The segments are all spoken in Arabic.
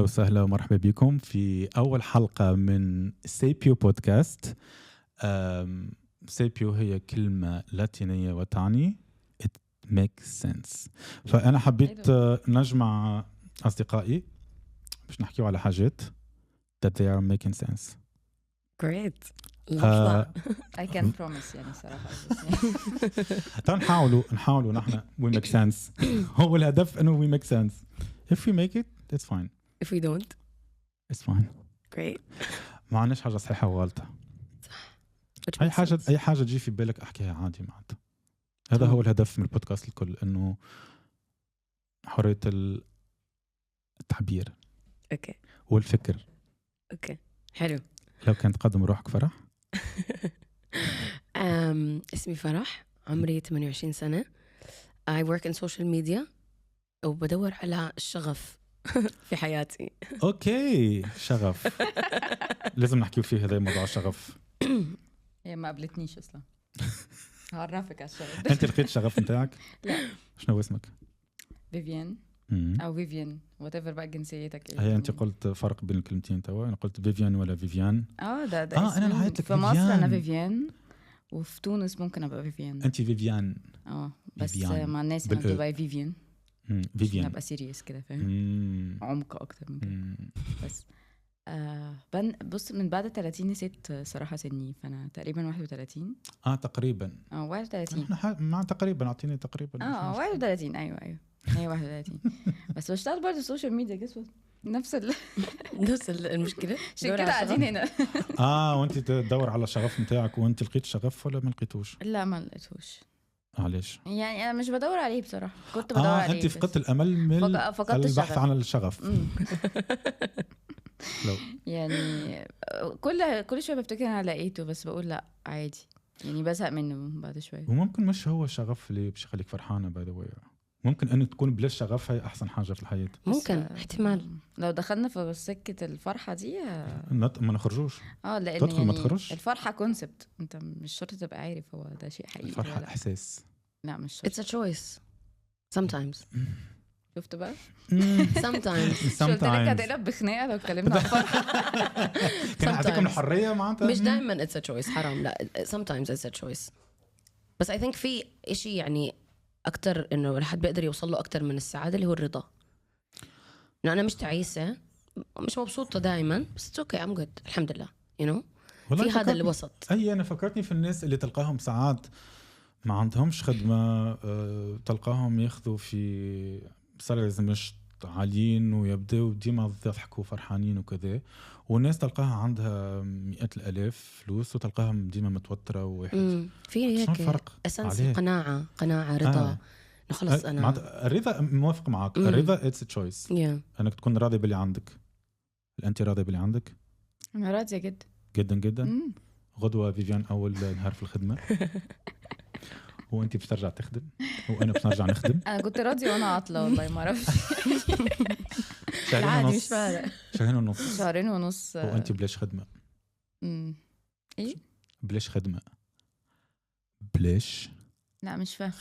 أهلا وسهلا ومرحبا بكم في أول حلقة من سيبيو بودكاست. سيبيو هي كلمة لاتينية وتعني it makes sense. فأنا حبيت نجمع أصدقائي باش نحكيو على حاجات that they are making sense. Great. love that. I can promise يعني صراحة. نحاولوا نحن we make sense. هو الهدف إنه we make sense. If we make it, it's fine. If we don't, it's fine. great. ما عندناش حاجة صحيحة وغلطة. Which أي makes حاجة sense. أي حاجة تجي في بالك أحكيها عادي معناتها. هذا هو الهدف من البودكاست الكل، إنه حرية التعبير Okay. والفكر. Okay. حلو. لو كانت تقدم روحك فرح. اسمي فرح، عمري 28 سنة. I work in social media وبدور على الشغف في حياتي. أوكي، شغف. لازم نحكي فيه هذا موضوع الشغف. هي ما قبلتنيش أصلا. هعرفك على الشغف. أنت لقيت الشغف نتاعك؟ لا. شنو اسمك؟ فيفيان أو فيفيان whatever بقى جنسيتك إيه. هي أنت قلت فرق بين الكلمتين توا، أنا قلت فيفيان ولا فيفيان. ده أنا نحيت لك في مصر أنا فيفيان. فيفيان وفي تونس ممكن أبقى فيفيان. أنت فيفيان. بس فيفيان. مع الناس أنا بالأ. بتبقى فيفيان. فيفيان. نبقى سيريس كده فاهم. عمق أكتر من كده. بس بص من بعد 30 نسيت صراحة سني، فأنا تقريبا 31. تقريبا. 31. مع تقريبا أعطيني تقريبا. 31 أيوة هي 31. بس بشتغل برضه السوشيال ميديا جسوة نفس المشكلة. عشان كده قاعدين هنا. وانت تدور على الشغف نتاعك، وانت لقيت شغف ولا ما لقيتوش؟ لا ما لقيتوش. علاش؟ يعني انا مش بدور عليه بصراحة، كنت بدور عليه. انت فقدت الامل من فقدت البحث عن الشغف. لو يعني كل شوية بفتكر انا لقيته، بس بقول لا عادي، يعني بزهق منه بعد شوية. وممكن مش هو الشغف اللي باش يخليك فرحانة باي ذا واي، ممكن ان تكون بلا شغف هي احسن حاجة في الحياة. ممكن احتمال لو دخلنا في سكة الفرحة دي ما نخرجوش. لان تدخل يعني ما تخرجش. الفرحة كونسبت، انت مش شرط تبقى عارف هو ده شيء حقيقي. الفرحة احساس. لا مش شرط. it's a choice sometimes. شفت بقى sometimes قلت لك هتقلب بخناقة لو اتكلمنا عن الفرحة. كان عندكم الحرية معناتها. مش دايما it's a choice، حرام. لا sometimes it's a choice. بس I think في إشي يعني أكتر إنه الواحد بيقدر يوصل له أكتر من السعادة، اللي هو الرضا. إنه أنا مش تعيسة، مش مبسوطة دائما، بس it's okay I'm good الحمد لله you know. في هذا الوسط. أنا فكرتني في الناس اللي تلقاهم ساعات ما عندهمش خدمة، تلقاهم ياخذوا في سالاريز مش عاليين ويبدأوا ديما يضحكوا فرحانين وكذا، والناس تلقاها عندها مئات الآلاف فلوس وتلقاها ديما متوترة وواحد. في هيك أساسي قناعة رضا. خلص أنا الرضا موافق معك. الرضا it's a choice. أنك تكون راضي باللي عندك. أنت راضي باللي عندك؟ أنا راضية جدا جدا جدا. غدوة فيفيان أول نهار في الخدمة. وانتي باش ترجع تخدم وانا باش نرجع نخدم. انا كنت راضيه وانا عاطله والله ما اعرفش. شهرين ونص وانتي بلاش خدمه. ايه بلاش خدمه بلاش. لا مش فاهم.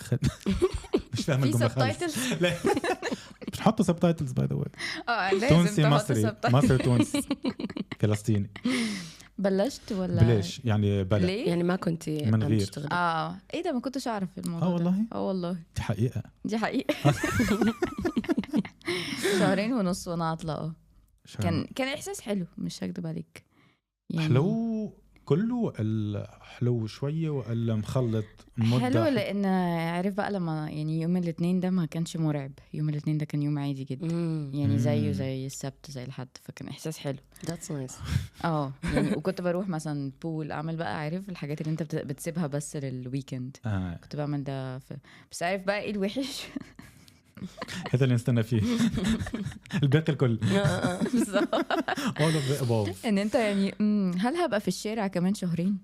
مش فاهم الجمله خالص. لا مش حطوا سبتايتلز باي ذا واي. لازم تحط مصري تونسي فلسطيني. بلشت ولا بلاش يعني بلا يعني ما كنت من غير. ايه ده ما كنتش اعرف الموضوع. والله والله دي حقيقه. شهرين ونص وانا عاطله. كان احساس حلو مش هكدب عليك يعني. حلو كله الحلو شويه ولا مخلط مده حلو، لان عارف بقى لما يعني يوم الاثنين ده ما كانش مرعب، يوم الاثنين ده كان يوم عادي جدا يعني زيه زي السبت زي الحد، فكان احساس حلو. That's nice. يعني وكنت بروح مثلا بول اعمل بقى عارف الحاجات اللي انت بتسيبها بس للويكند. كنت بعمل ده بس عارف بقى ايه الوحش. هذا اللي نستنى فيه. الباقي الكل بالظبط. ان انت يعني هل هبقى في الشارع كمان شهرين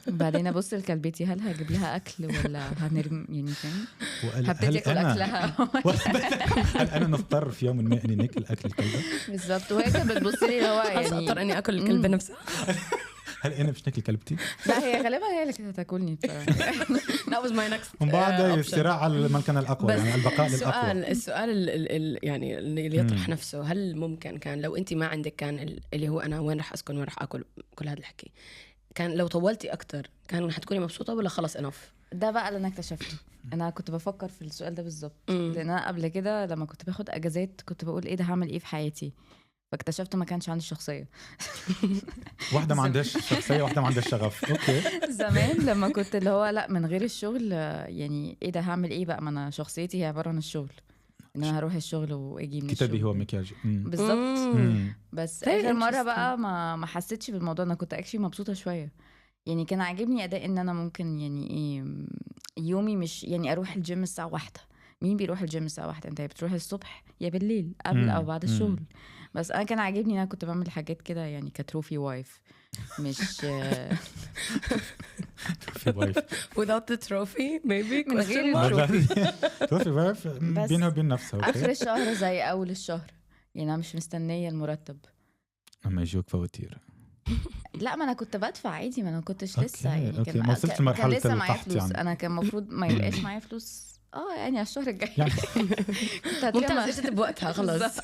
بعدين ابص لكلبتي هل هجيب لها اكل ولا هنرمي يعني فاهم. هبتدي اكل اكلها. هل انا نضطر في يوم ما اني ناكل اكل الكلبه؟ بالظبط. وهي كانت بتبص لي هو يعني اضطر اني اكل الكلبه نفسها. هل انا مش ناكل كلبتي؟ لا هي غالبا هي اللي كانت هتاكلني. That was my next من بعد الصراع على من كان الاقوى يعني البقاء للاقوى. السؤال يعني اللي يطرح نفسه هل ممكن كان لو انت ما عندك كان اللي هو انا وين راح اسكن وين راح اكل كل هذا الحكي كان لو طولتي اكتر كان حتكوني مبسوطه ولا خلص انف؟ ده بقى اللي انا اكتشفته. انا كنت بفكر في السؤال ده بالظبط لان انا قبل كده لما كنت باخد اجازات كنت بقول ايه ده هعمل ايه في حياتي فاكتشفت ما كانش عندي شخصيه. واحده ما عندهاش شخصيه واحده ما عندهاش شغف. اوكي زمان لما كنت اللي هو لا من غير الشغل يعني ايه ده هعمل ايه بقى ما انا شخصيتي هي عباره عن الشغل ان انا هروح الشغل واجي من كتابي الشغل هو مكياج بالظبط. بس Very اخر مره interesting. بقى ما حسيتش بالموضوع. انا كنت اكشلي مبسوطه شويه يعني كان عاجبني اداء ان انا ممكن يعني ايه يومي مش يعني اروح الجيم الساعه 1. مين بيروح الجيم الساعه 1؟ انت بتروح الصبح يا بالليل قبل او بعد الشغل. بس انا كان عاجبني ان انا كنت بعمل حاجات كده يعني كتروفي وايف مش في وايف without the trophy maybe من غير تروفي وايف بينها وبين نفسها. اخر الشهر زي اول الشهر يعني انا مش مستنيه المرتب اما يجوك فواتير. لا ما انا كنت بدفع عادي ما انا كنتش لسه يعني أوكي. ما وصلت لمرحله لسه معايا القحط فلوس يعني. انا كان المفروض ما يبقاش معايا فلوس يعني على الشهر الجاي يعني كنت ممتاز ايش بوقتها خلص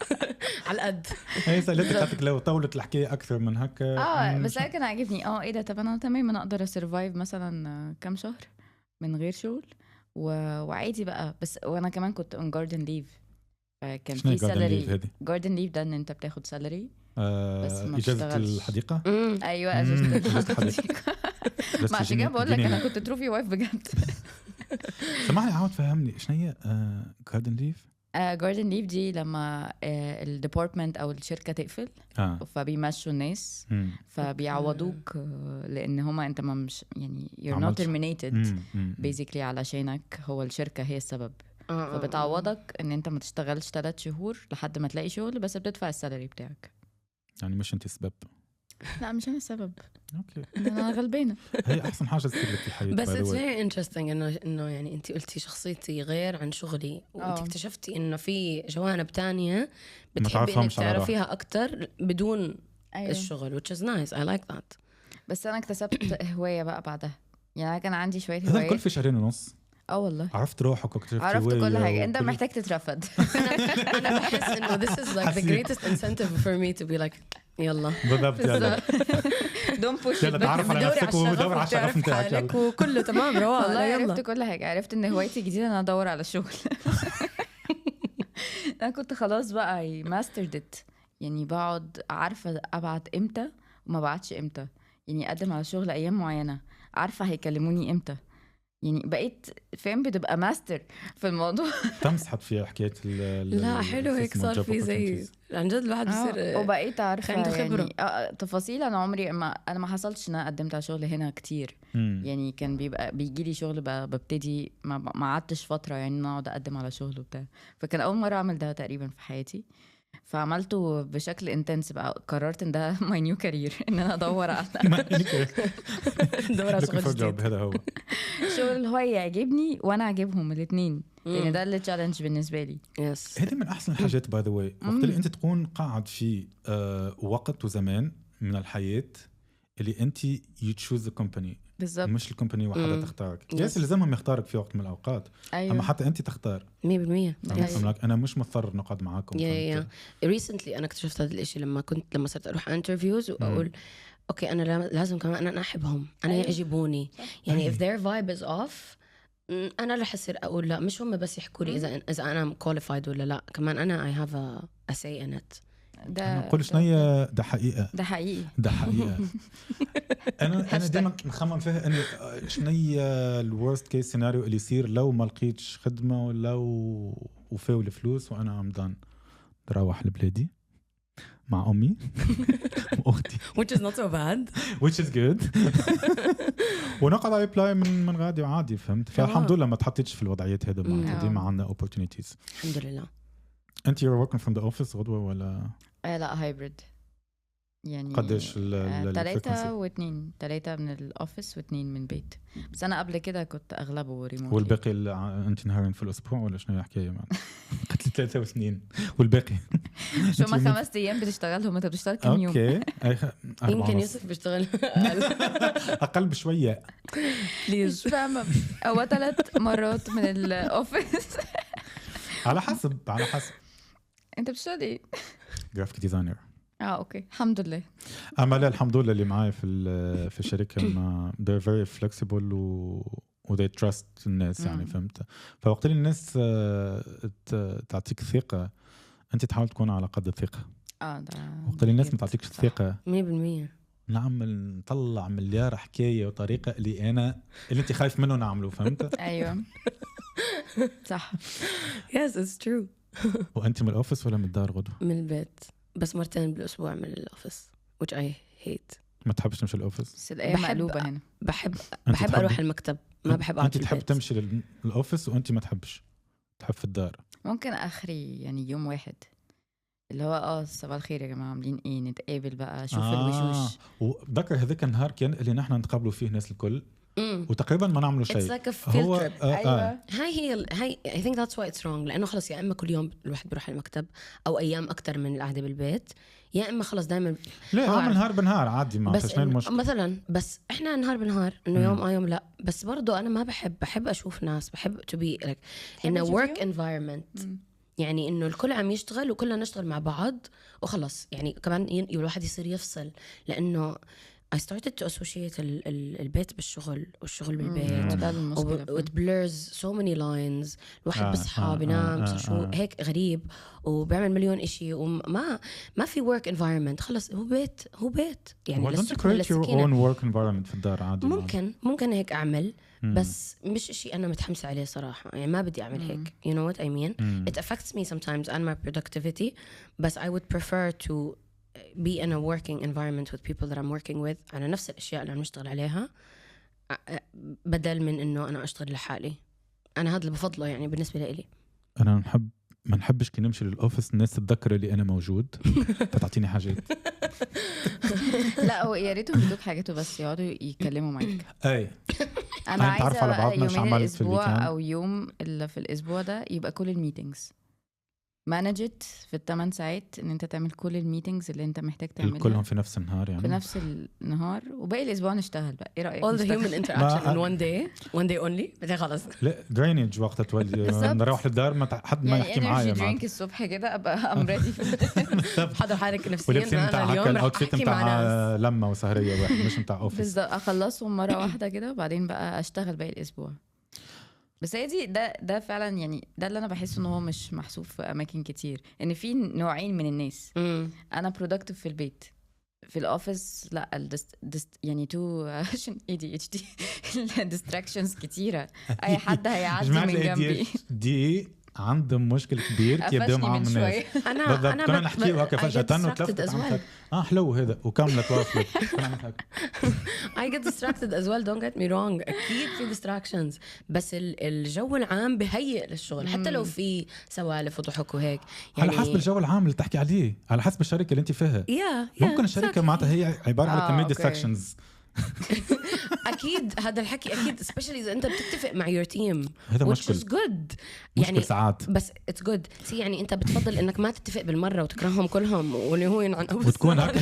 على القد. هي سألتك لو طولت الحكايه اكثر من هكا. بس انا كان عاجبني ايه ده طب انا تمام انا اقدر اسرفايف مثلا كام شهر من غير شغل وعادي بقى. بس وانا كمان كنت اون جاردن ليف فكان في سالري. جاردن ليف ده ان انت بتاخد سالري بس ما اجازه بتشتغلش. الحديقه. ايوه اجازه الحديقه. ما عشان كده بقول لك انا كنت تروفي وايف بجد. سمعني عاود فهمني شنو هي جاردن ليف؟ جاردن ليف دي لما الديبارتمنت او الشركه تقفل فبيمشوا الناس فبيعوضوك لان هما انت ما مش يعني you're not terminated basically علشانك هو الشركه هي السبب. فبتعوضك ان انت ما تشتغلش 3 شهور لحد ما تلاقي شغل بس بتدفع السالري بتاعك. يعني مش انت السبب. لا مش انا السبب. اوكي انا غلبانه. هي احسن حاجه تصير لك في الحياه. بس it's very interesting انه يعني انت قلتي شخصيتي غير عن شغلي وانت اكتشفتي انه في جوانب تانية بتحبي انك تعرفيها اكتر بدون الشغل which is nice I like that. بس انا اكتسبت هوايه بقى بعدها يعني انا كان عندي شويه هوايات. هذا كل في شهرين ونص. والله عرفت روحك واكتشفت عرفت كل حاجه. انت محتاج تترفد. انا بحس انه this is like the greatest incentive for me to be like يلا بالضبط يلا don't push يلا تعرف على نفسك ودور على الشغف نتاعك وكله تمام رواق. والله عرفت كل حاجه. عرفت ان هوايتي الجديده انا ادور على شغل. انا كنت خلاص بقى mastered it يعني بقعد عارفه ابعت امتى وما بعتش امتى يعني اقدم على شغل ايام معينه عارفه هيكلموني امتى يعني بقيت فاهم بتبقى ماستر في الموضوع. تمسحت فيها حكايه لا حلو هيك صار في زي عن جد الواحد بصير وبقيت عارفه عنده خبره يعني تفاصيل. انا عمري ما حصلش ان انا قدمت على شغل هنا كتير يعني كان بيجي لي شغل ببتدي ما قعدتش فتره يعني ان اقعد اقدم على شغل وبتاع. فكان اول مره اعمل ده تقريبا في حياتي فعملته بشكل انتنس بقى. قررت ان ده ماي نيو كارير ان انا ادور على شغل جديد. هذا هو شغل هو يعجبني وانا عاجبهم الاثنين لان ده اللي تشالنج بالنسبه لي. هذه من احسن الحاجات باي ذا واي وقت اللي انت تكون قاعد في وقت وزمان من الحياه اللي انت يو تشوز ذا كومباني بالظبط مش الكومباني وحده تختارك. ياس لازمهم يختارك في وقت من الاوقات. أيوة. اما حتى انت تختار 100%. انا مش مضطر نقعد معاكم. ريسنتلي انا اكتشفت هذا الاشي لما صرت اروح انترفيوز واقول اوكي انا لازم كمان انا احبهم انا يعجبوني يعني if their vibe is off انا رح اصير اقول لا مش هم بس يحكوا لي اذا انا qualified ولا لا كمان انا I have a say in it. ده كل شنية ده حقيقة انا دائما نخمم فيها انه شنية الورست كيس سيناريو اللي يصير لو ما لقيتش خدمة ولا وفاو الفلوس وانا عمدان نروح لبلادي مع امي واختي which is not so bad which is good ونقعد على بلاي من غادي وعادي فهمت. فالحمد لله ما تحطيتش في الوضعيات هذه ديما عندنا opportunities الحمد لله. انت you're working from the office غدوة ولا لا هايبريد يعني قديش 3 و2 3 من الاوفيس و2 من بيت. بس انا قبل كده كنت اغلبه ريموت والباقي انت نهارين في الاسبوع ولا شنو الحكايه معك؟ 3 سنين والباقي شو ما 5 أيام بتشتغلهم انت بتشتغل كم يوم؟ اوكي يمكن يوسف بيشتغل اقل بشويه مش فاهمه او 3 مرات من الاوفيس على حسب انت بتشتغل ايه؟ جرافيك ديزاينر. اوكي الحمد لله. اما لا الحمد لله اللي معايا في الشركه ما they're very flexible و they trust الناس يعني فهمت. فوقت اللي الناس تعطيك ثقه انت تحاول تكون على قدر الثقه. ده وقت اللي الناس ما تعطيكش ثقه 100% نعمل نطلع مليار حكايه وطريقه اللي انت خايف منه نعمله فهمت. ايوه صح. yes it's true. وانت من الاوفيس ولا من الدار غدوه؟ من البيت بس 2 مرات بالاسبوع من الاوفيس which I hate. ما تحبش تمشي الاوفيس؟ بس الايه مقلوبه هنا. بحب اروح المكتب ما بحب اقعد. انت تحب تمشي للاوفيس وانت ما تحبش تحب في الدار؟ ممكن اخري يعني يوم واحد اللي هو صباح الخير يا جماعه عاملين ايه نتقابل بقى شوف الوشوش. وذكر هذاك النهار كان اللي نحن نتقابلوا فيه ناس الكل وتقريبا ما نعملوا شيء. It's like a field trip. أيوة. هاي I think that's why it's wrong. لأنه خلص يا إما كل يوم الواحد بيروح المكتب أو أيام أكتر من القعدة بالبيت يا إما خلص دايما لا هو نهار بنهار عادي ما فيش مشكلة مثلا. بس إحنا نهار بنهار إنه يوم يوم لا. بس برضو أنا ما بحب أشوف ناس بحب to be like in a work environment. يعني إنه الكل عم يشتغل وكلنا نشتغل مع بعض وخلص. يعني كمان الواحد يصير يفصل لأنه I started to associate البيت بالشغل والشغل بالبيت it blurs so many lines. الواحد بصحى بينام شو هيك غريب وبيعمل مليون إشي وما في work environment. خلص هو بيت يعني don't you create your own work environment في الدار عادي؟ ممكن هيك أعمل بس مش إشي أنا متحمسة عليه صراحة. يعني ما بدي أعمل هيك you know what I mean. It affects me sometimes and my productivity but I would prefer to be in a working environment with people that I'm working with على نفس الأشياء اللي عم نشتغل عليها بدل من إنه أنا أشتغل لحالي. أنا هذا اللي بفضله يعني بالنسبة لي. أنا ما نحبش كي نمشي للأوفيس الناس تتذكر اللي أنا موجود فتعطيني حاجات. لا هو يا ريتهم يدوك حاجته بس يقعدوا يتكلموا معاك. أي أنا عايزة على بعض مش يومين الأسبوع أو يوم اللي في الأسبوع ده يبقى كل الميتينجز مانجت في 8 ساعات ان انت تعمل كل الميتينجز اللي انت محتاج تعملها كلهم في نفس النهار يعني في نفس النهار وباقي الاسبوع نشتغل بقى. ايه رايك all the human interaction in one day only بدي خلص لا درينج وقت تولي نروح للدار ما حد ما يحكي معايا يعني درينك الصبح كده ابقى ام ريدي حضر حالك نفسيا انا اليوم رح احكي مع ناس لمه وسهريه واحد مش بتاع اوفيس بالظبط اخلصهم مره واحده كده وبعدين بقى اشتغل باقي الاسبوع. بس هي دي ده فعلا يعني ده اللي انا بحس ان هو مش محسوب في اماكن كتير ان في نوعين من الناس. انا برودكتيف في البيت في الاوفيس لا يعني تو عشان ADHD الديستراكشنز كتيره اي حد هيعدي من جنبي دي عندهم مشكل كبير يبدأوا معهم الناس. أنا كنا نحكي وهكا فجأة وتلفت حلو هذا وكملت واصلت. I get distracted as well don't get me wrong. أكيد في distractions بس الجو العام بهيئ للشغل حتى لو في سوالف وضحك وهيك يعني على حسب الجو العام اللي تحكي عليه على حسب الشركة اللي أنت فيها. ممكن الشركة معناتها هي عبارة على كمية distractions. أكيد هذا الحكي أكيد especially إذا أنت بتتفق مع your team هذا which is good يعني ساعات بس it's good سي يعني أنت بتفضل إنك ما تتفق بالمرة وتكرههم كلهم واللي هو وتكون هكا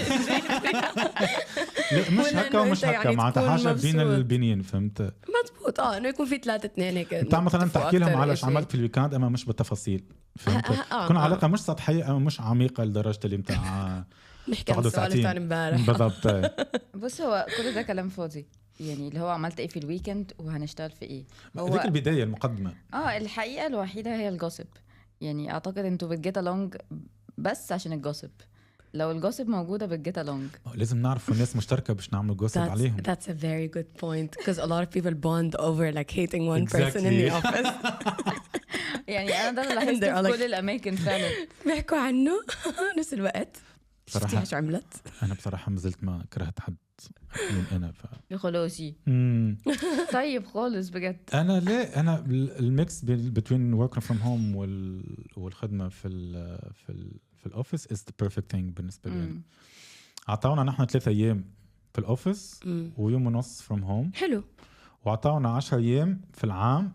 مش هكا ومش هكا معناتها حاجة بين البنين فهمت مضبوط إنه يكون في 3-2 هيك أنت مثلا تحكي لهم على شو عملت في الويكاند أما مش بالتفاصيل فهمت تكون علاقة مش سطحية أو مش عميقة لدرجة اللي بتاع نحكي عن السؤال تاني امبارح بالضبط. بص هو كل ده كلام فاضي يعني اللي هو عملت ايه في الويكند وهنشتغل في ايه. هذيك البدايه المقدمه. الحقيقه الوحيده هي الجوسب. يعني اعتقد انتوا بتجيت along بس عشان الجوسب. لو الجوسب موجوده بتجيت along لازم نعرف الناس مشتركه باش نعمل جوسب عليهم. That's a very good point because a lot of people bond over like hating one person in the office. يعني انا ده اللي لاحظته في كل الاماكن فعلا بيحكوا عنه نفس الوقت. صراحة شو عملت؟ أنا بصراحة ما زلت ما كرهت حد من أنا خلاصي طيب خالص بجد. أنا ليه أنا الميكس between working from home والخدمة في الأوفيس is the perfect thing بالنسبة لي. عطاونا نحن 3 أيام في الأوفيس ويوم ونص from home حلو. وعطاونا 10 أيام في العام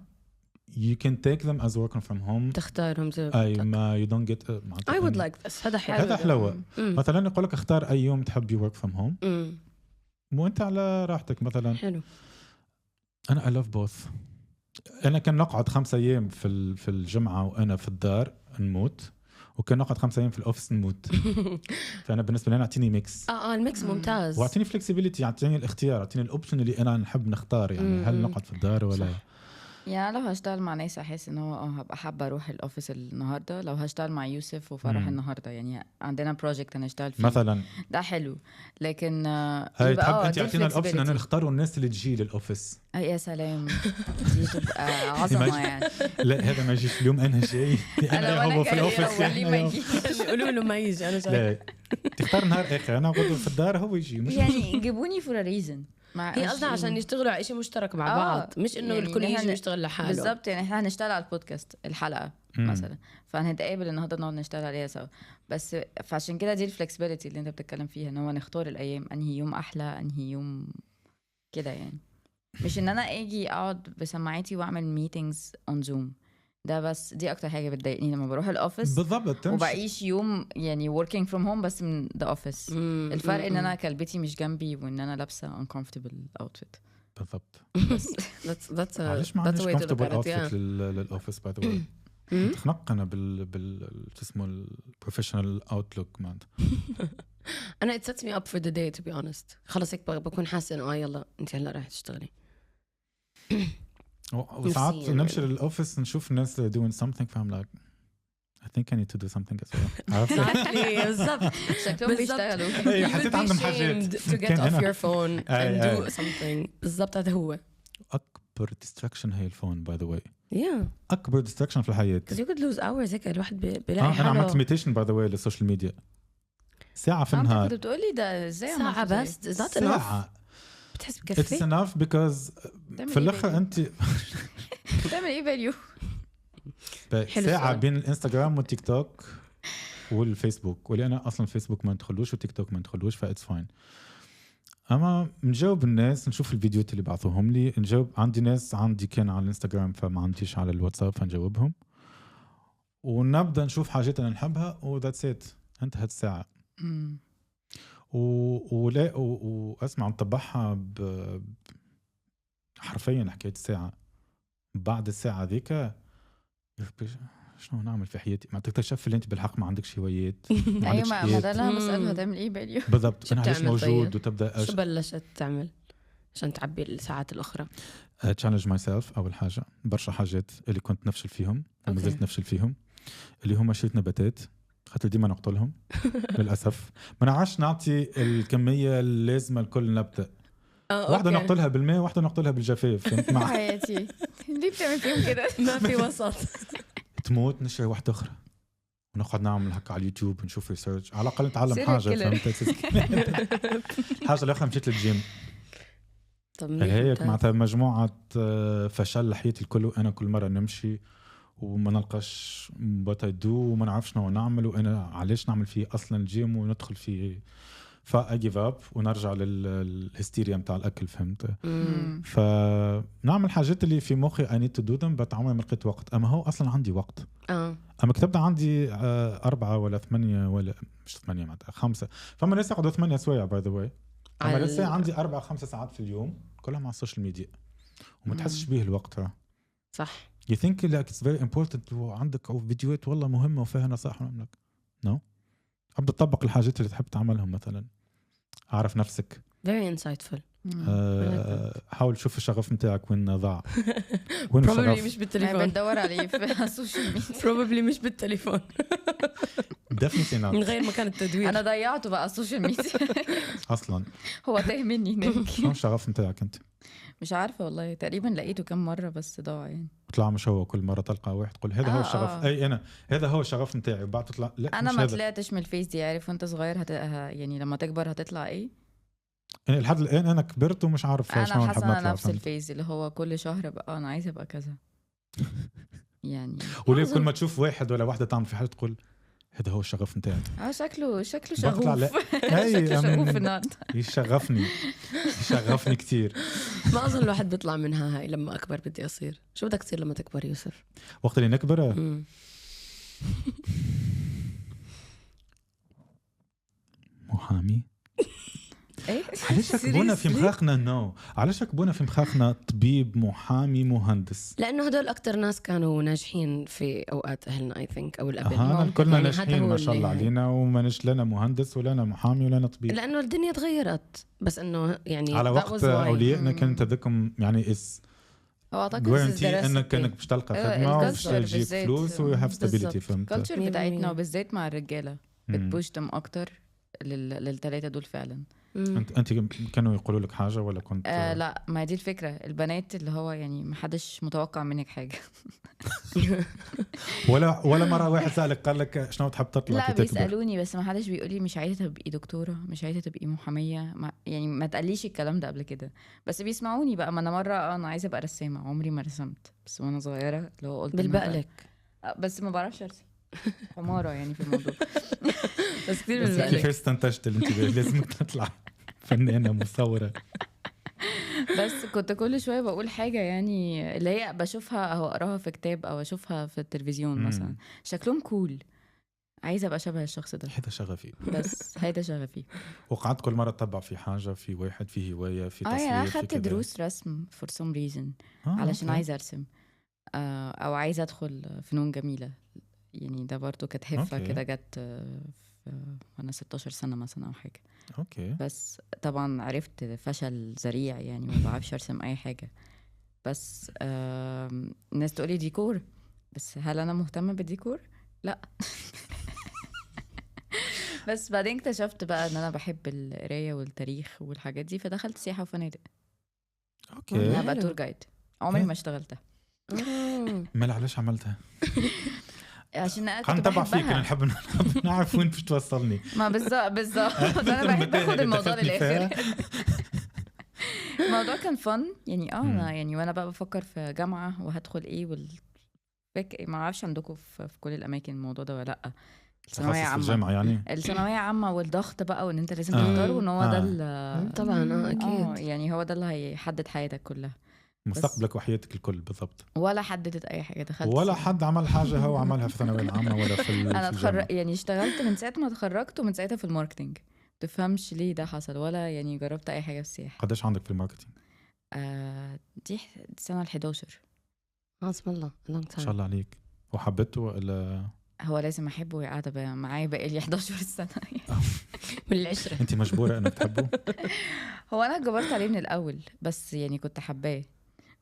you can take them as working from home. تختارهم زي اي ما you don't get I would like this. هذا حلو. هذا حلوة. مثلا يقول لك اختار اي يوم تحب you work from home وانت على راحتك. مثلا حلو. انا I love both. انا كان نقعد 5 أيام في الجمعة وانا في الدار نموت، وكان نقعد 5 أيام في الأوفيس نموت. فأنا بالنسبة لي أنا أعطيني ميكس. الميكس ممتاز. وأعطيني فلكسبيليتي، أعطيني الاختيار، أعطيني الأوبشن اللي أنا نحب نختار. يعني هل نقعد في الدار ولا يعني لو هشتغل مع ناس أحس إنه هبقى حابة أروح الأوفيس النهاردة. لو هشتغل مع يوسف وفرح النهاردة يعني عندنا بروجكت هنشتغل فيه مثلا ده حلو. لكن هاي تحب أنت أعطينا الأوبشن أن نختاروا الناس اللي تجي للأوفيس. يا سلام دي تبقى عظمة يعني. لا هذا ما يجيش اليوم أنا جاي أنا هو في الأوفيس يعني يقولوا له ما يجي. أنا جاي تختار نهار آخر أنا أقعد في الدار هو يجي مش يعني يجيبوني for a reason. هي قصدها عشان يشتغلوا على شيء مشترك مع بعض، مش انه يعني الكل يجي يشتغل لحاله. بالضبط يعني احنا هنشتغل على البودكاست الحلقه مثلا، فهنتقابل النهارده نقعد نشتغل عليها سوا. بس فعشان كده دي الفلكسبيليتي اللي انت بتتكلم فيها، ان هو نختار الايام انهي يوم احلى انهي يوم كده يعني. مش ان انا اجي اقعد بسماعتي واعمل ميتينجز اون زوم. ده بس دي اكتر حاجه بتضايقني لما بروح الاوفيس بالضبط وبعيش يوم يعني working from home بس من the office. الفرق ان انا كلبتي مش جنبي وان انا لابسه uncomfortable outfit. بالضبط. that's a way to look at it. للأوفيس by the way. تخنقنا اسمه البروفيشنال اوتلوك مان. انا it sets me up for the day to be honest. خلص هيك بكون حاسه انه يلا انت هلا راح تشتغلي. وساعات نمشي للأوفيس نشوف الناس doing something فهم like I think I need to do something as well. بالضبط. شكلهم بيشتغلوا. حسيت عندهم حاجات. To get off your phone and do something. بالضبط هذا هو. أكبر distraction هي الفون by the way. Yeah. أكبر distraction في الحياة. Because you could lose hours هيك الواحد بيلاقي حاله. أنا عملت meditation by the way للسوشيال ميديا. ساعة في النهار. أنت كنت بتقولي ده إزاي؟ ساعة بس. Is that enough? بتحس بكفي؟ It's enough because في الآخر أنت بتعمل إيه فاليو؟ ساعة بين الانستغرام والتيك توك والفيسبوك، واللي أنا أصلا فيسبوك ما ندخلوش وتيك توك ما ندخلوش فإتس فاين. أما نجاوب الناس، نشوف الفيديوهات اللي بعثوهم لي، نجاوب. عندي ناس عندي كان على الانستغرام فما عنديش على الواتساب فنجاوبهم، ونبدأ نشوف حاجات أنا نحبها وذاتس إت. انتهت الساعة. ولا واسمع نطبعها حرفيا حكاية الساعة. بعد الساعة ذيك شنو نعمل في حياتي؟ ما تكتشف اللي انت بالحق ما عندكش هوايات. ايوه ما ده انا بسألها تعمل ايه باليوم بالضبط. انا عايش موجود. وتبدا شو بلشت تعمل عشان تعبي الساعات الاخرى؟ تشالنج ماي سيلف. اول حاجه برشا حاجات اللي كنت نفشل فيهم وما زلت نفشل فيهم، اللي هم شريت نباتات خاطر ديما نقتلهم للاسف. ما نعرفش نعطي الكميه اللازمه لكل نبته. واحدة نقتلها بالماء واحدة نقتلها بالجفاف. فهمت مع حياتي ليه بتعمل فيهم كده؟ ما في وسط. تموت نشري واحدة أخرى ونقعد نعمل هكا على اليوتيوب نشوف ريسيرش على الأقل نتعلم حاجة. فهمت؟ حاجة الأخرى مشيت للجيم. هيك معناتها مجموعة فشل حياتي الكل. أنا كل مرة نمشي وما نلقاش بتايدو وما نعرفش شنو نعمل وأنا علاش نعمل فيه أصلا الجيم وندخل فيه فأجيف أب ونرجع للهستيريا متاع الأكل. فهمت؟ فنعمل حاجات اللي في مخي I need to do them but عمري ما لقيت وقت. أما هو أصلا عندي وقت. أما كتبت عندي 4 ولا 8 ولا مش 8 معناتها 5. فما ناس يقعدوا 8 سوايع by the way. أما لسه عندي 4-5 ساعات في اليوم كلهم على السوشيال ميديا وما تحسش بيه الوقت. صح. you think like it's very important وعندك أو فيديوهات والله مهمة وفيها نصائح ونعملك no. أبدأ تطبق الحاجات اللي تحب تعملهم. مثلا أعرف نفسك. very insightful. حاول شوف الشغف متاعك وين ضاع. وين probably مش بالتليفون. بدور عليه في السوشيال ميديا. probably مش بالتليفون. definitely not. من غير مكان التدوير. أنا ضيعته بقى السوشيال ميديا أصلا. هو تاه مني هناك. شو الشغف متاعك أنت؟ مش عارفة والله. تقريبا لقيته كم مرة بس ضاع يعني. طلع مش هو. كل مرة تلقى واحد تقول هذا هو الشغف. أي أنا هذا هو الشغف متاعي وبعد تطلع لا. أنا ما طلعتش من الفيس دي. عارف وأنت صغير يعني لما تكبر هتطلع إيه؟ يعني لحد الآن أنا كبرت ومش عارف شنو أنا حاسة نفس الفيس اللي هو كل شهر بقى أنا عايزة أبقى كذا يعني. وليه كل ما تشوف واحد ولا واحدة تعمل في حاجة تقول هذا هو الشغف نتاعك. شكله شغوف. شكله شغوف النهارده. يشغفني كتير. ما أظن الواحد بيطلع منها هاي لما أكبر بدي أصير. شو بدك تصير لما تكبر يوسف؟ وقت اللي نكبر محامي. علاش ركبونا في مخاخنا علاش ركبونا في مخاخنا طبيب محامي مهندس؟ لانه هدول اكتر ناس كانوا ناجحين في اوقات اهلنا اي ثينك او الاباء. كلنا يعني ناجحين ما شاء الله علينا وما نش لنا مهندس ولا محامي ولا طبيب لانه الدنيا تغيرت. بس انه يعني على وقت اوليائنا كنت ذكم يعني جوارنتي انك باش تلقى خدمه وباش تجيب فلوس وهاف ستابيليتي. فهمت الكالتشر بتاعتنا وبالذات مع الرجاله بتبوشتم اكتر للثلاثه دول فعلا. انت كانوا يقولوا لك حاجه ولا كنت لا ما دي الفكره. البنات اللي هو يعني ما حدش متوقع منك حاجه. ولا مره واحد سالك قال لك شنو تحب تطلع؟ لا بيسالوني بس ما حدش بيقول لي مش عايزه تبقي دكتوره، مش عايزه تبقي محاميه. يعني ما تقليش الكلام ده قبل كده. بس بيسمعوني بقى. ما انا مره انا عايزه ابقى رسامه، عمري ما رسمت. بس وانا صغيره اللي هو قلت بالبقلك بس ما بعرفش ارسم. حماره يعني في الموضوع. بس كثير بس كيف استنتجت الانتباه؟ لازم تطلع فنانة مصورة. بس كنت كل شوية بقول حاجة يعني اللي هي بشوفها أو أقراها في كتاب أو أشوفها في التلفزيون مثلا شكلهم كول، عايزة أبقى شبه الشخص ده. هذا شغفي. بس هيدا شغفي. وقعدت كل مرة أتبع في حاجة، في واحد، في هواية، في تصوير. أنا أخدت دروس رسم for some reason علشان عايزة أرسم أو عايزة أدخل فنون جميلة. يعني ده برضو كانت هفة كده جت وانا 16 سنه مثلا او حاجه. بس طبعا عرفت فشل ذريع يعني ما بعرفش ارسم اي حاجه. بس الناس تقولي ديكور، بس هل انا مهتمه بالديكور؟ لا. بس بعدين اكتشفت بقى ان انا بحب القرايه والتاريخ والحاجات دي، فدخلت سياحه وفنادق. انا بقى تور جايد. عمري ما اشتغلتها. ما علاش عملتها؟ عشان انا كنت تبع فيك، انا نحب نعرف وين باش توصلني. ما بالظبط انا بحب اخد الموضوع للاخر. الموضوع كان فن يعني انا يعني وانا بقى بفكر في جامعه وهدخل ايه ما اعرفش عندكم في كل الاماكن الموضوع ده ولا لا. الثانويه عامه يعني الثانويه عامه والضغط بقى وان انت لازم تختار وان هو ده طبعا اكيد يعني هو ده اللي هيحدد حياتك كلها، مستقبلك وحياتك الكل بالضبط. ولا حددت اي حاجه. دخلت ولا حد عمل حاجه هو عملها في الثانويه العامه ولا في انا يعني اشتغلت من ساعه ما اتخرجت ومن ساعتها في الماركتينج. تفهمش ليه ده حصل ولا يعني جربت اي حاجه في السياحه. قداش عندك في الماركتينج؟ دي السنه ال11. بسم الله ما شاء الله عليك. وحبيته ولا هو لازم احبه ويقعد بقى معايا بقى لي 11 سنه من العشره. انت مجبوره انك تحبه؟ هو انا جبرت عليه من الاول بس يعني كنت حباه،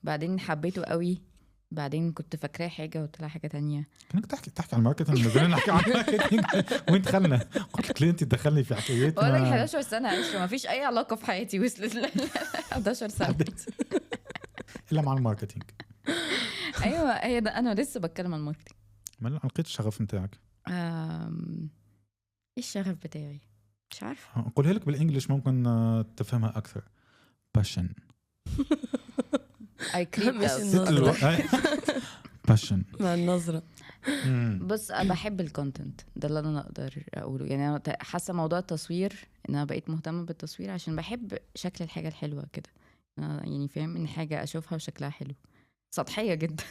بعدين حبيته قوي، بعدين كنت فاكراه حاجه وطلع حاجه تانية. كنت تحكي عن الماركتينج، نزلنا نحكي عن الماركتينج وين دخلنا؟ قلت لك ليه انت تدخلني في حكايات؟ بقول لك 11 سنه عشره ما فيش اي علاقه في حياتي وصلت ل 11 سنه الا مع الماركتينج. ايوه هي ده. انا لسه بتكلم عن الماركتينج. ما لقيت الشغف نتاعك؟ ايه الشغف بتاعي؟ مش عارفه اقولها لك بالانجلش ممكن تفهمها اكثر. passion. I creep passion مع النظرة. بص أنا بحب الكونتنت ده اللي أنا أقدر أقوله. يعني أنا حاسة موضوع التصوير إن أنا بقيت مهتمة بالتصوير عشان بحب شكل الحاجة الحلوة كده. يعني فاهم إن حاجة أشوفها وشكلها حلو. سطحية جدا.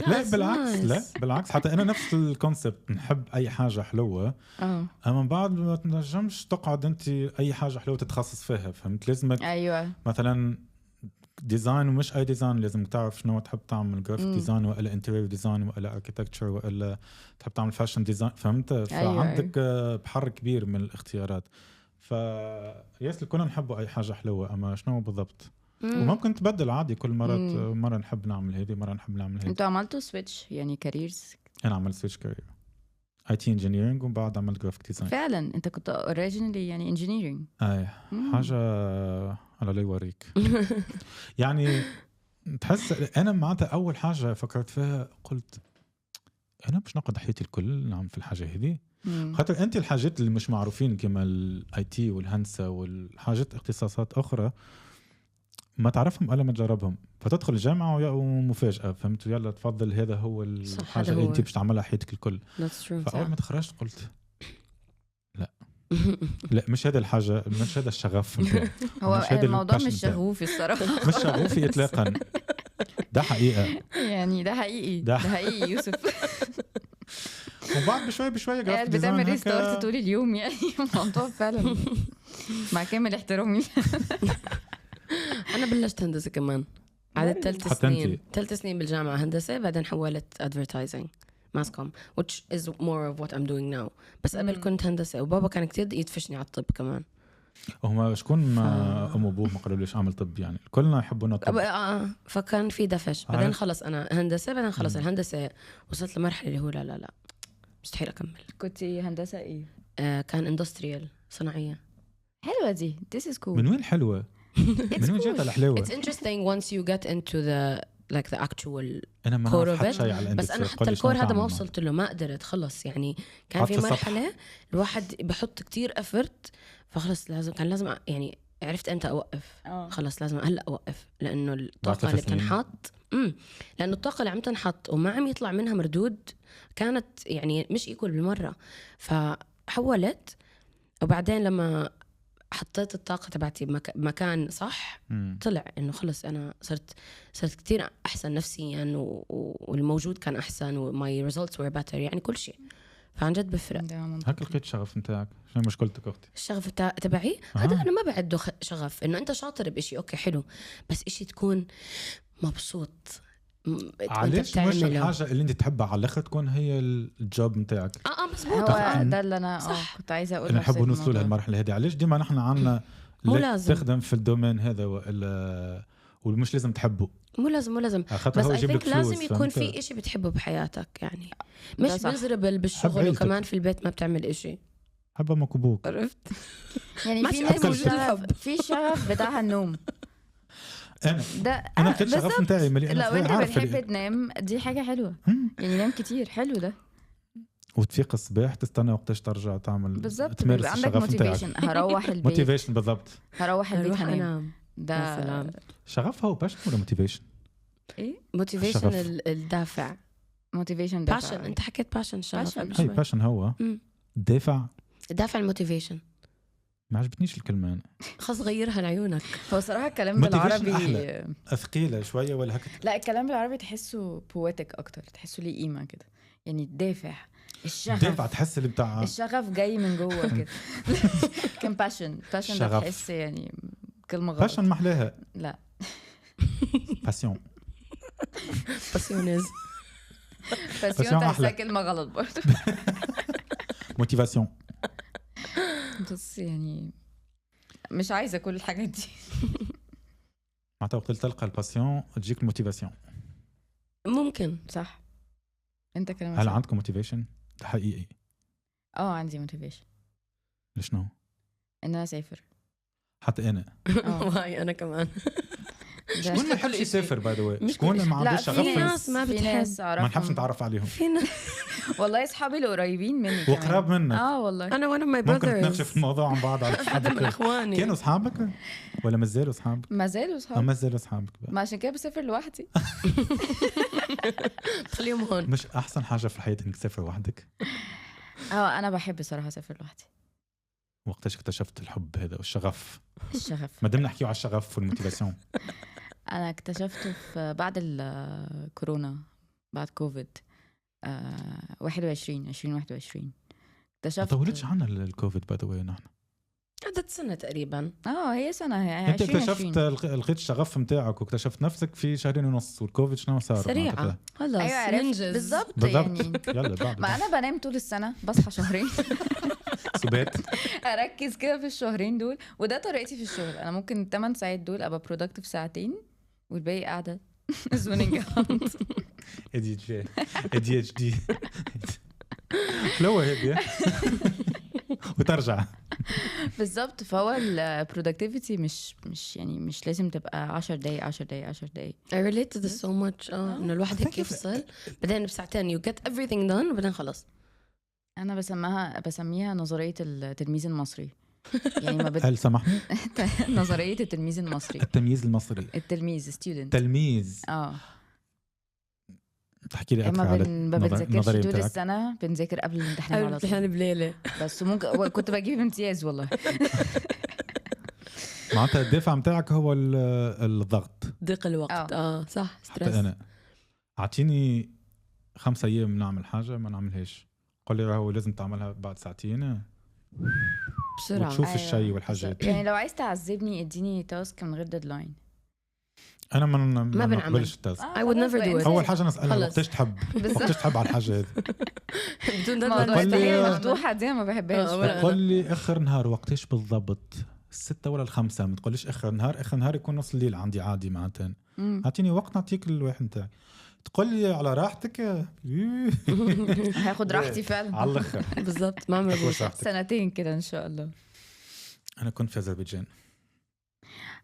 لا بالعكس، لا بالعكس، حتى أنا نفس الكونسبت. نحب أي حاجة حلوة أما بعد ما تنجمش تقعد أنت أي حاجة حلوة تتخصص فيها. فهمت؟ لازم أيوة مثلا ديزاين ومش أي ديزاين. لازم تعرف شنو تحب تعمل، جرافيك ديزاين ولا انتيريور ديزاين ولا اركيتكتشر ولا تحب تعمل فاشن ديزاين. فهمت؟ فعندك بحر كبير من الاختيارات. فيس كنا نحب أي حاجة حلوة أما شنو بالضبط. وممكن تبدل عادي كل مرة نحب نعمل هذه، مرة نحب نعمل هذه. انتوا عملتوا سويتش يعني كاريرز؟ أنا عملت سويتش كارير IT engineering وبعد عملت جرافيك ديزاين. فعلا انت كنت originally يعني engineering. حاجة على لي وريك. يعني تحس أنا معناتها أول حاجة فكرت فيها قلت أنا مش نقعد حياتي الكل نعمل في الحاجة هذه. خاطر أنت الحاجات اللي مش معروفين كما IT والهندسة والحاجات اختصاصات أخرى ما تعرفهم الا ما تجربهم، فتدخل الجامعه ومفاجاه فهمتوا يلا تفضل هذا هو الحاجه اللي انت باش تعملها حياتك الكل. فاول ما تخرجت قلت لا لا مش هذا الحاجه، مش هذا الشغف هو الموضوع مش شغوفي الصراحه مش شغوفي اطلاقا، ده حقيقه يعني ده حقيقي يوسف. وبعد بشوي جرافيك ديزاين بتعمل ريستارت طول اليوم يعني الموضوع فعلا مع كامل احترامي. انا بلشت هندسه كمان عدد 3 سنين بالجامعه هندسه، بعدين حولت advertising ماسكوم which is more of what I'm doing now. بس قبل كنت هندسه، وبابا كان كتير يدفشني على الطب كمان. هما شكون ام وابوه ما قالوا ليش اعمل طب؟ يعني كلنا يحبونا الطب. فكان في دفش. بعدين خلص انا هندسه، بعدين خلص الهندسه وصلت لمرحله اللي هو لا مستحيل اكمل. كنت هندسه ايه؟ كان اندستريال، صناعيه. حلوه دي. this is cool. من وين حلوه؟ من وين جات الحلاوه؟ it's interesting once you get into the like the actual انا ما core of it. بس انا حتى الكور هذا ما وصلت له، ما قدرت خلص. يعني كان في مرحله الواحد بحط كتير effort، فخلص كان لازم يعني عرفت امتى اوقف. خلص لازم هلا اوقف، لانه الطاقه اللي بتنحط لانه الطاقه اللي عم تنحط وما عم يطلع منها مردود كانت يعني مش ايكول بالمره. فحولت، وبعدين لما حطيت الطاقه تبعتي بمكان صح طلع انه خلص انا صرت كتير احسن نفسيا، والموجود كان احسن، وماي ريزلتس وير بيتر، يعني كل شيء. فعن جد بفرق. هيك لقيت الشغف نتاعك؟ شنو مشكلتك اختي؟ الشغف تبعي هذا انا ما بعده شغف. انه انت شاطر بشيء اوكي حلو، بس اشي تكون مبسوط. علاش مش الحاجه اللي انت تحبها على الاخر تكون هي الجوب نتاعك؟ مزبوط. هو ده اللي انا كنت عايزه اقول. نحب نوصل لهالمرحله هذه. علاش ديما نحن عندنا تخدم في الدومين هذا ومش لازم تحبه؟ مو لازم بس I think لازم يكون في إشي بتحبه بحياتك. يعني مش بنزربل بالشغل وكمان في البيت ما بتعمل إشي. حبه مكبوك، عرفت؟ يعني في ناس في شغف بتاعها النوم. انا كنت شغف نتاعي مليان. لو انت بتحب تنام دي حاجه حلوه، يعني نام كتير حلو ده، وتفيق الصباح تستنى وقتاش ترجع تعمل بالظبط. يبقى عندك موتيفيشن. هروح البيت موتيفيشن بالضبط. هروح البيت هنام. ده شغف هو باشن ولا موتيفيشن؟ ايه موتيفيشن الدافع. موتيفيشن باشن. انت حكيت باشن شغف. اي باشن هو دافع الموتيفيشن. ما عجبتنيش الكلمه انا. خلاص غيرها لعيونك. هو صراحه الكلام بالعربي اثقيله شويه ولا هكذا؟ لا الكلام بالعربي تحسه بويتك اكتر، تحسه ليه قيمه كده. يعني الدافع، الشغف، تحس اللي بتاع الشغف جاي من جوه كده. كان باشن ده تحس يعني كلمه غلط. باشن محلاها. لا باسيون. باسيونيز. باسيون تحسها كلمه غلط برضه. موتيفاسيون. بس يعني مش عايزه كل الحاجات دي. معناتها وقت تلقى الباسيون تجيك الموتيفاسيون. ممكن صح. انت كلامك هل عندكم موتيفيشن حقيقي؟ عندي موتيفيشن. لشنو؟ ان انا اسافر. حتى انا واي انا كمان. شكون ما يحبش يسافر باي ذا واي؟ شكون ما عندوش شغف؟ في ناس ما بتحب، ما نحبش نتعرف عليهم. والله اصحابي اللي قريبين مني وقراب منك. والله انا وانا ماي براذرز ممكن نتناقش في الموضوع عن بعض. على حدا من اخواني كانوا اصحابك ولا مازالوا اصحابك؟ مازالوا اصحابك. ما عشان كده بسافر لوحدي. خليهم هون. مش احسن حاجه في الحياه انك تسافر وحدك؟ انا بحب صراحه اسافر لوحدي. وقتاش اكتشفت الحب هذا والشغف؟ الشغف ما دام نحكيو على الشغف والموتيفاسيون. انا اكتشفته في بعد الكورونا، بعد كوفيد 2021 اكتشفت. ما طولتش عنا الكوفيد باي ذا واي. نحن عدت سنه تقريبا. هي سنه يعني. انت اكتشفت لقيت الشغف نتاعك واكتشفت نفسك في 2.5 شهور، والكوفيد شنو صار؟ سريعه خلص. ايوه بالضبط يعني. يلا بعد ما انا بنام طول السنه، بصحى شهرين سبات اركز كده في الشهرين دول. وده طريقتي في الشغل. انا ممكن 8 ساعات دول ابقى برودكتيف ساعتين والباقي قاعده زونينج اوت. ADHD لو هيك وترجع. بالظبط. فهو البرودكتيفيتي مش يعني مش لازم تبقى 10 دقايق. I relate to this so much. انه الواحد هيك يفصل، بعدين بساعتين you get everything done وبعدين خلص. انا بسميها نظريه التلميذ المصري. يعني ما هل سمحني؟ نظريه التلميذ المصري. التمييز المصري. التلميذ student. تلميذ. تحكي لي اكثر على ما بنذاكرش طول السنه، بنذاكر قبل الامتحان على طول بليله بس. ممكن كنت بجيب امتياز والله. معناتها الدافع متاعك هو الضغط، ضيق الوقت. صح، ستريس. انا اعطيني 5 أيام نعمل حاجه ما نعملهاش، قل لي راهو لازم تعملها بعد ساعتين بسرعه وتشوف الشيء والحاجات. يعني لو عايز تعذبني اديني تاسك من غير ديدلاين. انا ما بنقبلش التاسك. I would never do it. اول حاجه نسالها وقتاش تحب على الحاجه هذه بدون ديدلاين مفتوحه دي ما بحبهاش. قل لي اخر نهار وقتاش بالضبط، 6 ولا 5؟ ما تقوليش اخر نهار يكون نص الليل عندي عادي معناتها. اعطيني وقت نعطيك الواحد نتاعي. تقول لي على راحتك هاخد راحتي فعلا على الاخر. بالضبط، ما عمري 2 كده ان شاء الله. انا كنت في أذربيجان.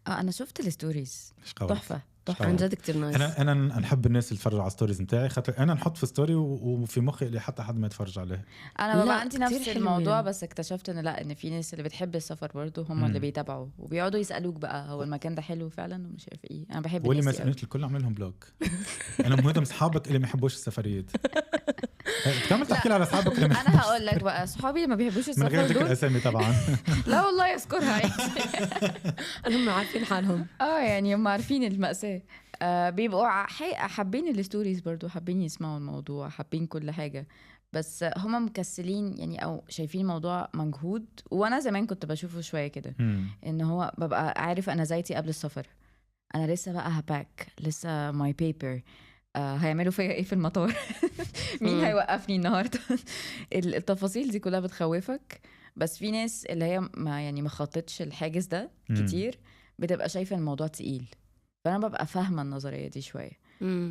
انا شفت الستوريز تحفه عن جد كتير نايس. انا نحب الناس اللي تفرجوا على ستوريز نتاعي، خاطر انا نحط في ستوري وفي مخي اللي حتى حد ما يتفرج عليه. انا بقى عندي نفس الموضوع، بس اكتشفت ان لا، ان في ناس اللي بتحب السفر برضو هم اللي بيتابعوا وبيقعدوا يسالوك بقى هو المكان ده حلو فعلا ومش عارف ايه. انا بحب واللي ما سالنيش الكل اعمل لهم بلوك. انا مهم اصحابك اللي ما يحبوش السفريات. كمل تحكي لي على اصحابك اللي انا هقول لك بقى اصحابي اللي ما بيحبوش السفر من غير ذكر الاسامي طبعا. لا والله يذكرها. هم عارفين حالهم. يعني هم عارفين المأساة. بيبقوا حابين الستوريز برضو، حابين يسمعوا الموضوع، حابين كل حاجة، بس هم مكسلين يعني، او شايفين الموضوع مجهود. وانا زمان كنت بشوفه شوية كده، ان هو ببقى عارف انا زيتي قبل السفر، انا لسه بقى هباك، لسه ماي بيبر، هيعملوا فيا ايه في المطار، مين هيوقفني النهارده. التفاصيل دي كلها بتخوفك. بس في ناس اللي هي ما خطتش الحاجز ده كتير، بتبقى شايفة الموضوع تقيل. فانا ببقى فاهمه النظريه دي شويه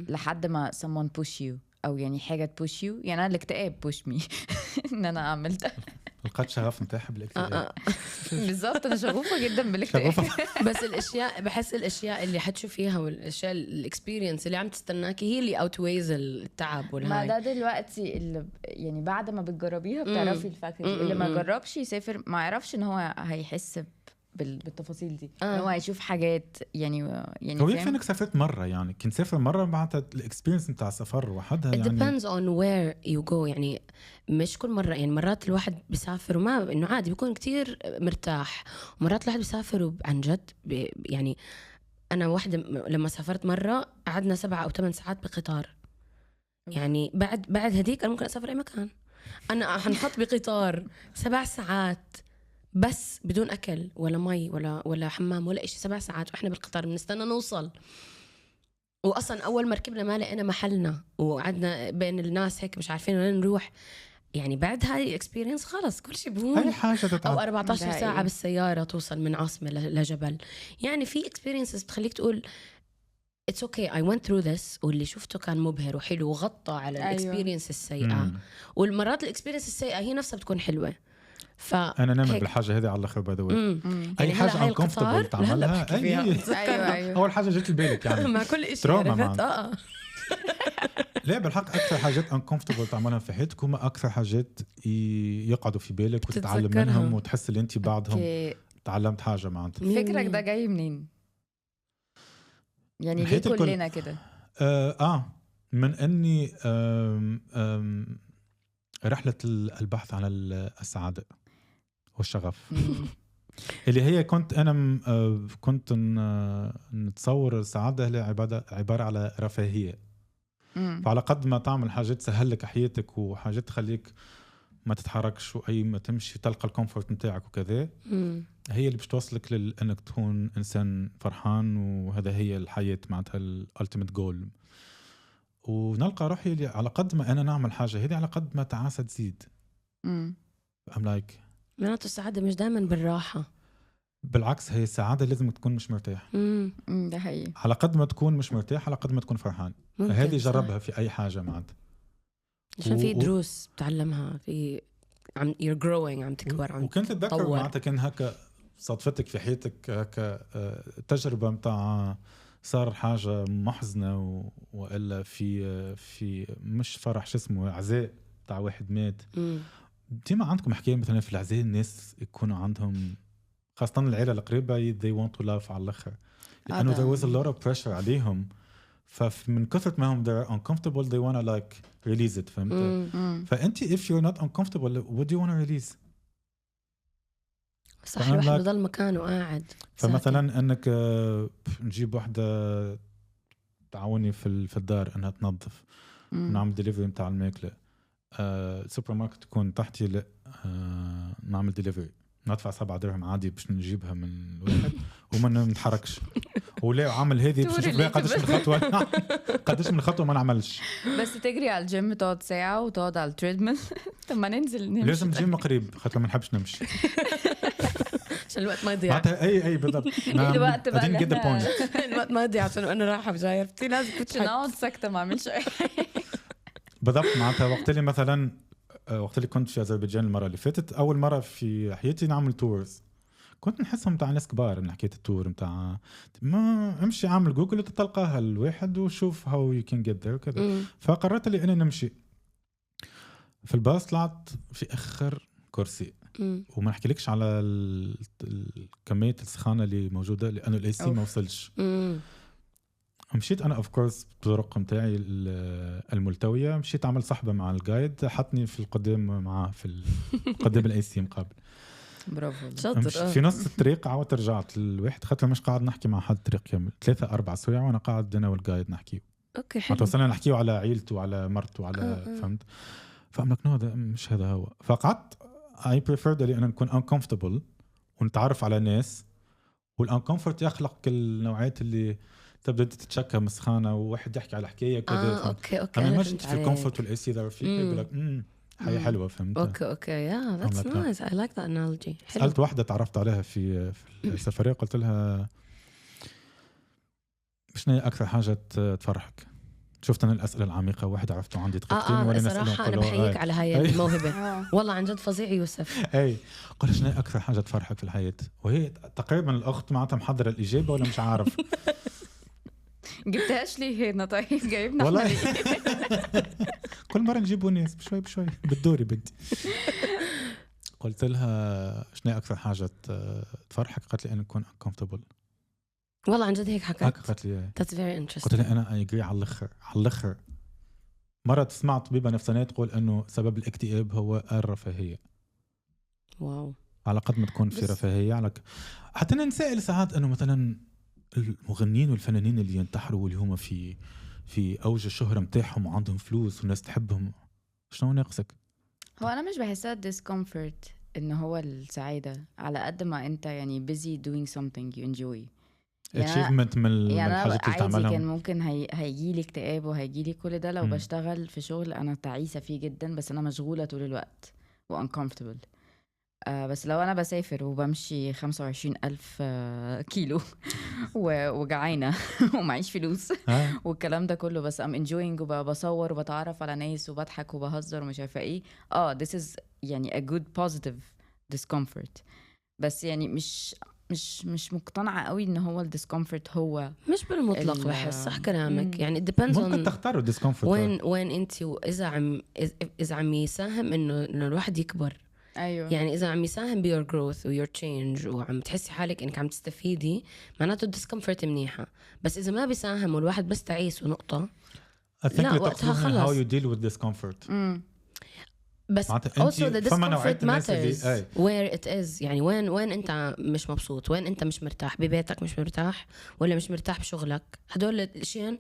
لحد ما someone push you، او يعني حاجه push you. يعني انا الاكتئاب push me ان انا اعمل ده. لقيت شغف متاح بالاكتئاب. بالظبط، انا شغوفه جدا بالاكتئاب. بس الاشياء، بحس الاشياء اللي حتشوفيها والاشياء الاكسبيرينس اللي عم تستناكي هي اللي اوتويز التعب والهاي. ما ده دلوقتي اللي يعني بعد ما بتجربيها بتعرفي الفاكت دي. اللي ما جربش يسافر ما يعرفش ان هو هيحس بالتفاصيل دي. هو هيشوف حاجات يعني هو يكفي انك سافرت مره، يعني كنت سافر مره معناتها الاكسبيرينس نتاع السفر وحدها. It يعني depends on where you go. يعني مش كل مره، يعني مرات الواحد بيسافر وما انه عادي بيكون كتير مرتاح، ومرات الواحد بيسافر عن جد يعني انا واحده لما سافرت مره قعدنا 7 أو 8 ساعات بقطار. يعني بعد هديك انا ممكن اسافر اي مكان. انا حنحط بقطار 7 ساعات بس بدون أكل ولا مي ولا حمام ولا إشي، 7 ساعات وإحنا بالقطار بنستنى نوصل. وأصلا أول ما ركبنا ما لقينا محلنا، وقعدنا بين الناس هيك مش عارفين وين نروح. يعني بعد هاي الإكسبيرينس خلص كل شيء بهون. أي حاجة أو 14 ساعة بالسيارة توصل من عاصمة لجبل. يعني في إكسبيرينسز بتخليك تقول It's okay I went through this، واللي شفته كان مبهر وحلو وغطى على الإكسبيرينس السيئة. والمرات الإكسبيرينس السيئة هي نفسها بتكون حلوة. انا نعمل بالحاجه هذه على الاخر باي ذا واي. اي حاجه انكمفتبل تعملها. ايوه اول حاجه جت لبالك يعني مع كل شيء عرفت. لا بالحق اكثر حاجات انكمفتبل تعملها في حياتك هم اكثر حاجات يقعدوا في بالك وتتعلم منهم وتحس ان انت بعدهم تعلمت حاجه معناتها. فكرك ده جاي منين؟ يعني ليه كلنا كده؟ من اني رحله البحث عن السعاده والشغف اللي هي كنت أنا كنت نتصور السعادة هي عبارة على رفاهية. فعلى قد ما تعمل حاجات تسهل لك حياتك وحاجات تخليك ما تتحركش وأي ما تمشي تلقى الكومفورت نتاعك وكذا، هي اللي بتوصلك لأنك تكون إنسان فرحان، وهذا هي الحياة معناتها الألتيميت جول. ونلقى روحي على قد ما أنا نعمل حاجة هذه على قد ما تعاسة تزيد. I'm like معناته السعادة مش دائما بالراحة، بالعكس هي السعادة لازم تكون مش مرتاح. ده حقيقي. على قد ما تكون مش مرتاح على قد ما تكون فرحان. هذه جربها في أي حاجة معك. عشان في دروس تعلمها في you're growing، عم تكبر، وكنت أتذكر معناتها كان هكا صدفتك في حياتك هكا تجربة متاع صار حاجة محزنة وإلا في مش فرح شو اسمه عزاء بتاع واحد مات، ديما عندكم حكايه مثلا في العزاء الناس يكونوا عندهم خاصه العيله القريبه they want to laugh على الاخر لانه there was a lot of pressure عليهم فمن كثرة ما هم they're uncomfortable they wanna like release it فهمت فأنت if you're not uncomfortable what do you wanna release صح الواحد بضل مكانه قاعد فمثلا انك نجيب واحدة تعاوني في الدار انها تنظف نعمل ديليفري متاع الماكلة سوبر ماركت تكون تحتي لا نعمل ديليفري ندفع 7 درهم عادي باش نجيبها من الواحد وما نتحركش ولا عامل هذه باش نشوف بقى قديش من خطوه ما نعملش بس تجري على الجيم تقعد ساعه وتقعد على التريدميل طب ما ننزل نمشي لازم الجيم قريب خاطر ما نحبش نمشي عشان الوقت ما يضيع اي بالضبط الوقت بقى الوقت ما يضيع عشان انا رايحه بجايرتي لازم نقعد ساكته ما اعملش اي بالضبط معناتها وقت اللي مثلا وقت اللي كنت في أذربيجان المرة اللي فاتت أول مرة في حياتي نعمل تورز كنت نحسهم متاع ناس كبار من حكاية التور متاع ما امشي عامل جوجل وتتلقاها الواحد وشوف how you can get there وكذا فقررت لي أنا نمشي في الباص طلعت في آخر كرسي وما نحكيلكش على كمية السخانة اللي موجودة لأنه الأي سي ما وصلش مشيت انا اوف كورس بالطرق نتاعي الملتويه مشيت عمل صحبه مع الجايد حطني في القدام معاه في القدام الاي سي مقابل برافو شاطر في نص الطريق عاودت رجعت للواحد خاطر مش قاعد نحكي مع حد طريق كامل 3-4 سوايع وانا قاعد انا والجايد نحكي اوكي حلو توصلنا نحكيو على عيلته وعلى مرته وعلى فهمت فأملك نو مش هذا هو فقعدت I prefer لي أنا نكون uncomfortable ونتعرف على ناس والuncomfort يخلق النوعيات اللي تبدأ تتشكى مسخانة وواحد يحكي على حكاية كذا اوكي أنا مش في الكومفورت والأسي ذا فيه يقول لك حياة حلوة فهمت اوكي yeah that's nice I like that analogy سألت واحدة تعرفت عليها في السفرية قلت لها شنو هي أكثر حاجة تفرحك شفت أنا الأسئلة العميقة واحد عرفته عندي دقيقتين ولا صراحة أنا بحييك على هاي الموهبة والله عن جد فظيع يوسف أي قل شنو هي أكثر حاجة تفرحك في الحياة وهي تقريبا الأخت معناتها محضرة الإجابة ولا مش عارف جبتهاش ليه هنا طيب جايبنا والله كل مرة نجيبوا ناس بشوي بالدوري بدي قلت لها شنو أكثر حاجة تفرحك قالت لي أنا أكون uncomfortable والله عن جد هيك حكت قالت لي that's very interesting قلت لها أنا أجري على الأخر مرة تسمع طبيبة نفسانية تقول أنه سبب الاكتئاب هو الرفاهية واو على قد ما تكون في رفاهية على حتى نسأل ساعات أنه مثلا المغنيين والفنانين اللي ينتحروا واللي هم في أوج الشهرة متاعهم وعندهم فلوس والناس تحبهم شنو ناقصك؟ هو أنا مش بحسها discomfort إنه هو السعادة على قد ما أنت يعني busy doing something you enjoy achievement من الحاجات اللي تعملها كان ممكن هيجيلي اكتئاب وهيجيلي كل ده لو بشتغل في شغل أنا تعيسة فيه جدا بس أنا مشغولة طول الوقت uncomfortable بس لو أنا بسافر وبمشي 25,000 كيلو وجعانة ومعيش فلوس والكلام ده كله بس I'm enjoying وبصور وبتعرف على ناس وبضحك وبهزر ومش عارفة ايه this is يعني a good positive discomfort بس يعني مش مقتنعة قوي ان هو الديسكومفورت هو مش بالمطلق بحس صح كلامك يعني it depends ممكن تختاروا الديسكومفورت وين انت اذا عم يساهم انه الواحد يكبر أيوة. يعني إذا عم يساهم بيور growth ويور change وعم تحسي حالك إنك عم تستفيدي معناته الديسكمفورت منيحة بس إذا ما بيساهم والواحد بس تعيس ونقطة لا وقتها خلص how you deal with discomfort بس also the discomfort matters where it is يعني وين أنت مش مبسوط وين أنت مش مرتاح ببيتك مش مرتاح ولا مش مرتاح بشغلك هدول الأشياء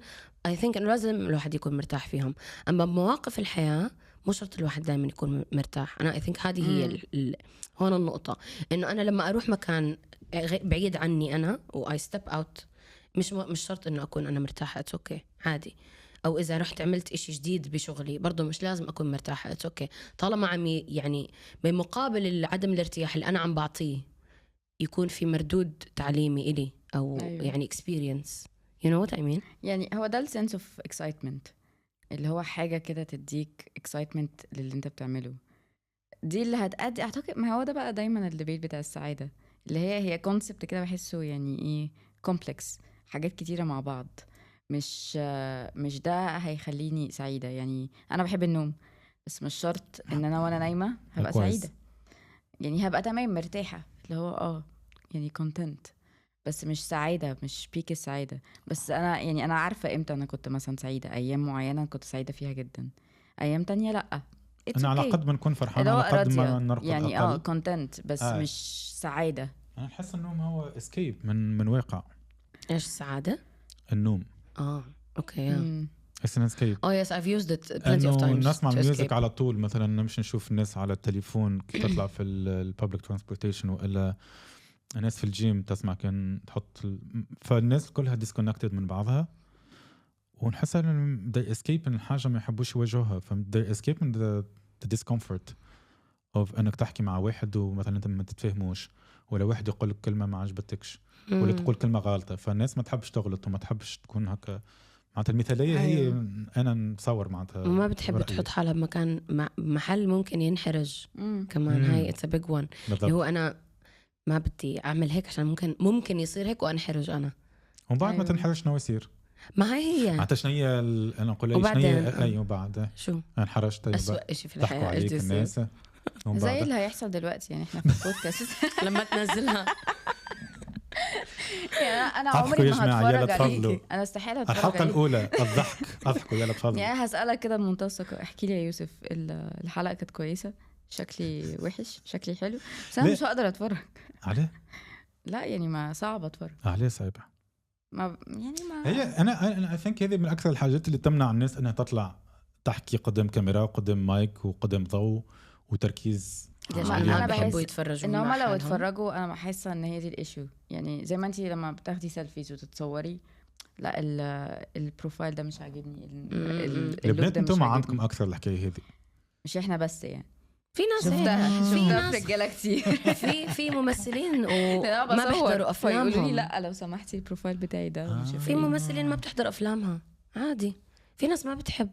I think إنه لازم الواحد يكون مرتاح فيهم أما بمواقف الحياة مو شرط الواحد دائما يكون مرتاح أنا I think هذه هي هون النقطة إنه أنا لما أروح مكان بعيد عني أنا و I step out مش شرط إنه أكون أنا مرتاحة it's okay عادي أو إذا رحت عملت إشي جديد بشغلي برضو مش لازم أكون مرتاحة it's okay طالما عم يعني بمقابل عدم الارتياح اللي أنا عم بعطيه يكون في مردود تعليمي إلي أو أيوة. يعني experience you know what I mean يعني هو ده sense of excitement اللي هو حاجة كده تديك excitement للي انت بتعمله دي اللي هتأدي اعتقد ما هو ده بقى دايما الديبيت بتاع السعادة اللي هي concept كده بحسه يعني ايه complex حاجات كتيرة مع بعض مش ده هيخليني سعيدة يعني انا بحب النوم بس مش شرط ان انا وانا نايمه هبقى سعيده. يعني هبقى تمام مرتاحه اللي هو يعني كونتنت، بس مش سعاده، مش بيك السعاده. بس انا يعني انا عارفه امتى انا كنت مثلا سعيده. ايام معينه كنت سعيده فيها جدا، ايام تانية لا. انا على قد ما نكون فرحان على قد ما نرقد يعني أقل. كونتنت بس مش سعاده. انا احس النوم هو اسكيب من واقع. ايش السعاده؟ النوم. اوكي. It's an escape. yes I've used it plenty of times. نسمع الميوزك على طول مثلا، نمشي نشوف الناس على التليفون تطلع في البابليك ترانسبورتيشن، وإلا الناس في الجيم تسمع كان تحط فالناس كلها ديسكونكتد من بعضها، ونحس ان they escape من حاجة ما يحبوش يواجهوها. they escape من the discomfort of انك تحكي مع واحد ومثلا انت ما تتفهموش، ولا واحد يقول لك كلمة ما عجبتكش، ولا تقول كلمة غلطة. فالناس ما تحبش تغلط وما تحبش تكون هكا. معناتها المثالية هي أنا نصور معناتها وما بتحب تحط حالها بمكان محل ممكن ينحرج كمان. هاي it's a big one. اللي هو أنا ما بدي أعمل هيك عشان ممكن يصير هيك وأنحرج أنا. وبعد ما تنحرج شنو يصير؟ ما هي معناتها شنو هي أنا أقول لك شنو هي أيوة بعد شو انحرجت أسوأ شيء في الحياة عليك الناس زي اللي هيحصل دلوقتي. يعني إحنا في البودكاست لما تنزلها انا عمري ما هتفرج عليكي. انا استحاله اتفرج الحلقه الاولى الضحك اضحكوا يلا تفضلوا. يعني هسالك كده بمنتهى الثقه، احكي لي يا يوسف الحلقه كانت كويسه، شكلي وحش، شكلي حلو، بس انا مش هقدر اتفرج عليه. لا يعني ما صعب اتفرج عليه، صعبه. ما يعني ما هي انا اي ثينك هذه من اكثر الحاجات اللي تمنع الناس انها تطلع تحكي قدام كاميرا وقدام مايك وقدام ضوء وتركيز. انا بحب يتفرجوا ان هم لو اتفرجوا انا بحس ان هي دي الايشو. يعني زي ما انتي لما بتاخدي سيلفيز وتتصوري، لا البروفايل ده مش عاجبني، البنات انتم عندكم اكثر الحكايه هذه، مش احنا بس. يعني في ناس في ناس رجاله كتير في ممثلين وما بيحضروا افلامهم. يقولوا لي لا لو سمحتي البروفايل بتاعي ده في ممثلين ما بتحضر افلامها عادي. في ناس ما بتحب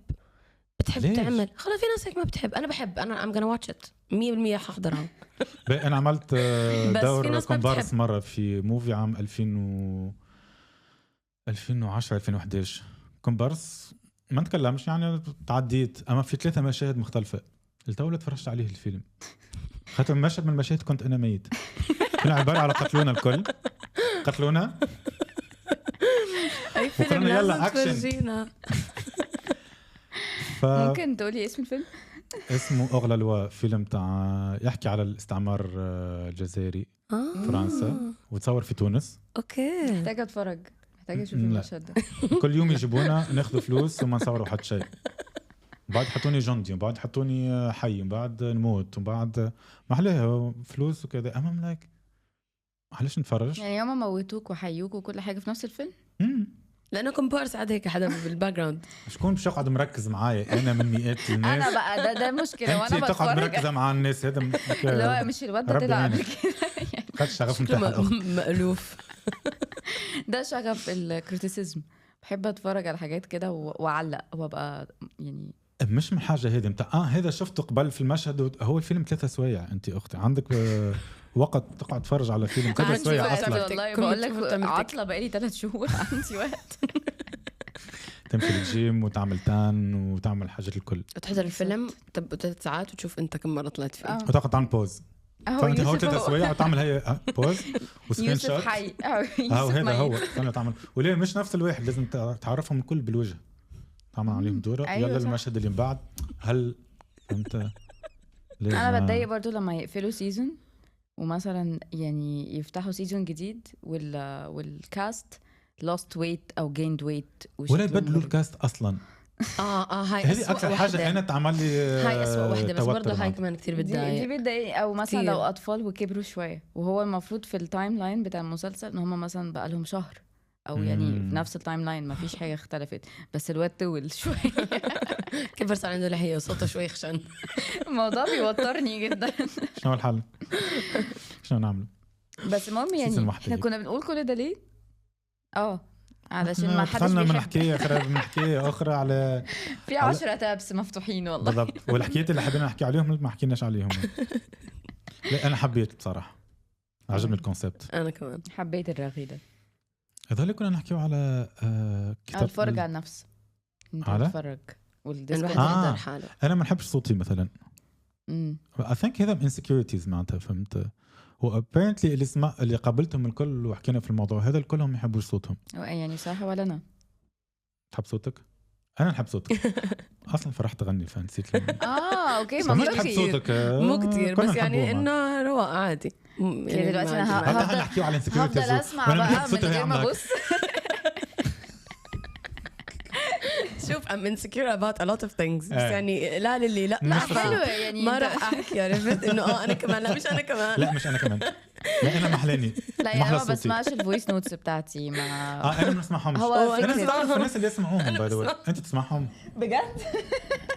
تعمل خلاص. في ناس هيك ما بتحب. انا بحب. انا I'm gonna watch it 100% ححضرها. انا عملت دور كومبارس مره في موفي عام 2010 2011 كومبارس. ما نتكلمش يعني تعديت، اما في 3 مشاهد مختلفه. التولد فرجت عليه الفيلم، خاطر مشهد من المشاهد كنت انا ميت. كنا عباره على قتلونا الكل، قتلونا وقلنا يلا اكشن. ممكن تقولي اسم الفيلم؟ اسمه أغلى لواء، فيلم تاع يحكي على الاستعمار الجزائري فرنسا، وتصور في تونس. اوكي، محتاجه اتفرج، محتاجه اشوف المشهد ده. كل يوم يجيبونا ناخذ فلوس وما نصوروا حتى شيء. بعد حطوني جندي، وبعد حطوني حي، وبعد نموت، وبعد ما عليها فلوس وكذا. امام لايك علاش نتفرج؟ يعني يوم موتوك وحيوك وكل حاجه في نفس الفيلم. لانه كومبارس عاد هيك حدا بالباك جراوند. شكون باش يقعد مركز معايا انا من مئات الناس؟ انا بقى ده مشكله وانا بتفرج. تقعد مركزه مع الناس هذا لا مش الواد ده طلع كده خد شغف نتاعها مألوف. ده شغف الكريتيسيزم. بحب اتفرج على حاجات كده واعلق وابقى يعني مش من حاجه هذه نتاع هذا شفته قبل في المشهد. هو الفيلم 3 سوايع. انت اختي عندك وقت تقعد تتفرج على فيلم 3 سوايع اصلا؟ والله بقول لك عطله بقالي 3 شهور عندي وقت. تمشي الجيم وتعمل تان وتعمل حاجات الكل، تحضر الفيلم 3 ساعات وتشوف انت كم مره طلعت فيه وتاخذ تعمل بوز. فانت هو 3 سوايع وتعمل هي بوز وسكرين شوت. يوسف حي هذا هو انا تعمل. وليه مش نفس الواحد؟ لازم تعرفهم الكل بالوجه، تعمل عليهم دوره. أيوة يلا المشهد اللي من بعد هل انت انا بتضايق برضو لما يقفلوا سيزون ومثلا يعني يفتحوا سيزون جديد والكاست lost weight او gained weight ولا يبدلوا الكاست اصلا. هاي هذه اكثر حاجه انا تعمل لي. هاي اسوء وحده، بس برضه هاي كمان كثير بتضايق. دي بتضايق. او مثلا لو اطفال وكبروا شويه، وهو المفروض في التايم لاين بتاع المسلسل ان هم مثلا بقى لهم شهر او يعني في نفس التايم لاين ما فيش حاجه اختلفت، بس الواد طول شويه. كبر صار عنده لحيه وصوته شوي خشن. الموضوع بيوترني جدا. شنو الحل؟ شنو نعمل؟ بس المهم يعني احنا كنا بنقول كل ده ليه؟ علشان ما حدش بيحب. من حكايه اخرى على في 10 تابس مفتوحين والله. بالضبط. والحكايات اللي حبينا نحكي عليهم ما حكيناش عليهم. لا انا حبيت بصراحه، عجبني الكونسبت. انا كمان حبيت الرغي ده. هذول كنا نحكيو على كتاب الفرج على النفس. على تتفرج والديسكورد يحضر حاله. انا ما بحبش صوتي مثلا. I think هذا insecurities معناتها فهمت. و apparently اللي قابلتهم الكل وحكينا في الموضوع هذا الكلهم ما يحبوش صوتهم. يعني صح ولا انا تحب صوتك؟ انا نحب صوتك اصلا فرحت اغني فنسيت اوكي ما تحب صوتك مو كتير بس يعني انه رواق عادي. يعني دلوقتي انا هفضل نحكي على insecurities هفضل اسمع بقى من غير ما ابص. شوف I'm insecure about a lot of things بس يعني لا للي لا حلو يعني ما راح احكي عرفت انه انا كمان لا مش انا كمان لا انا محلاني لا يعني ما بسمعش الفويس نوتس بتاعتي ما انا ما بسمعهمش. انا بعرف الناس اللي يسمعوهم باي ذا واي. انت تسمعهم بجد؟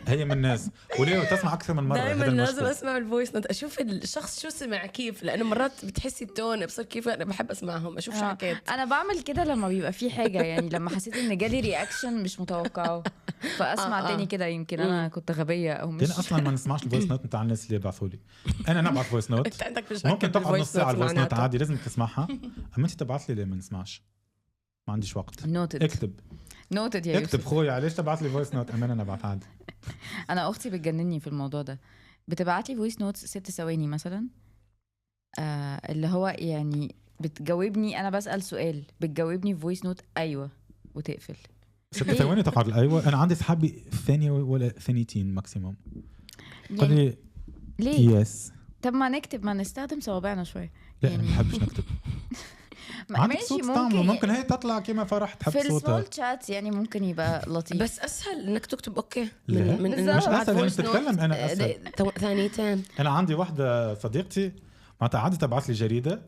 هي من الناس وليه تسمع اكثر من مره. دائما لازم اسمع الفويس نوت اشوف الشخص شو سمع كيف لانه مرات بتحسي التون بصير كيف. انا بحب اسمعهم اشوف شو حكيت. انا بعمل كده لما بيبقى في حاجه يعني لما حسيت ان جالي رياكشن مش متوقعه فاسمع تاني كده. يمكن انا كنت غبيه او مش اصلا ما نسمعش الفويس نوت بتاع الناس اللي يبعثوا لي. انا نبعث فويس نوت ممكن تقعد نص ساعه الفويس نوت عادي لازم تسمعها. اما انت تبعث لي ليه ما نسمعش؟ ما عنديش وقت. اكتب نوتد يا اكتب خويا علاش تبعث لي فويس نوت؟ امانه انا ابعث عادي. انا اختي بتجنني في الموضوع ده. بتبعت لي فويس نوتس 6 ثواني مثلا اللي هو يعني بتجاوبني انا بسأل سؤال بتجاوبني في فويس نوت ايوه وتقفل 6 ثواني تقعد الايوه. انا عندي اصحابي ثانيه ولا ثانيتين ماكسيموم. قال لي ليه يس. طب ما نكتب ما نستخدم صوابعنا شويه. لا يعني ما بحبش نكتب. ماشي ممكن هي تطلع كما فرح تحب في صوتها السمول شات يعني ممكن يبقى لطيف بس اسهل انك تكتب اوكي من مش اسهل انك تتكلم. انا اسهل ثانيتين. انا عندي واحده صديقتي معناتها عادي تبعث لي جريده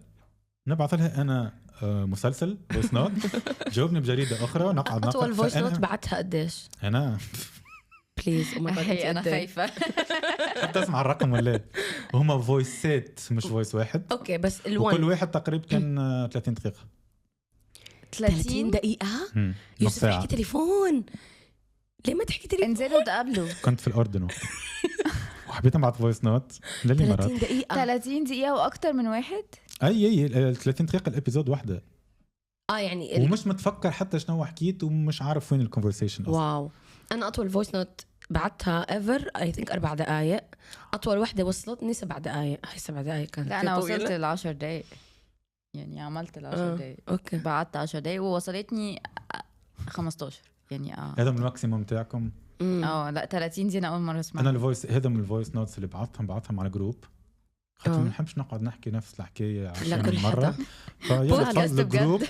نبعث لها انا مسلسل فويس نوت جاوبني بجريده اخرى ونقعد نقرا. اطول فويس نوت بعتها قديش؟ انا بليز هي انا خايفه حتى اسمع الرقم ولا هما فويسات مش فويس واحد. اوكي بس وكل واحد تقريبا كان 30 دقيقه 30 دقيقه. يوسف احكي تليفون. ليه ما تحكي تليفون؟ انزلوا تقابلوا. كنت في الاردن وحبيت ابعث فويس نوت للامارات 30 دقيقه 30 دقيقه واكتر من واحد. اي 30 دقيقه الابيزود واحده. يعني ومش متفكر حتى شنو حكيت ومش عارف وين الكونفرسيشن اصلا. واو. انا اطول فويس نوت بعتها ايفر اي ثينك 4 دقائق. اطول وحده وصلتني 7 دقائق. هاي 7 دقائق كانت. لا انا وصلت ل 10 دقائق يعني عملت ال 10 دقائق. اوكي بعت 10 دقائق ووصلتني 15 يعني هذا من الماكسيموم تاعكم. لا 30 دي انا اول مره اسمعها. انا الفويس هذا من الفويس نوتس اللي بعثهم على جروب. خاطر ما نحبش نقعد نحكي نفس الحكايه 20 مره. فيلا الجروب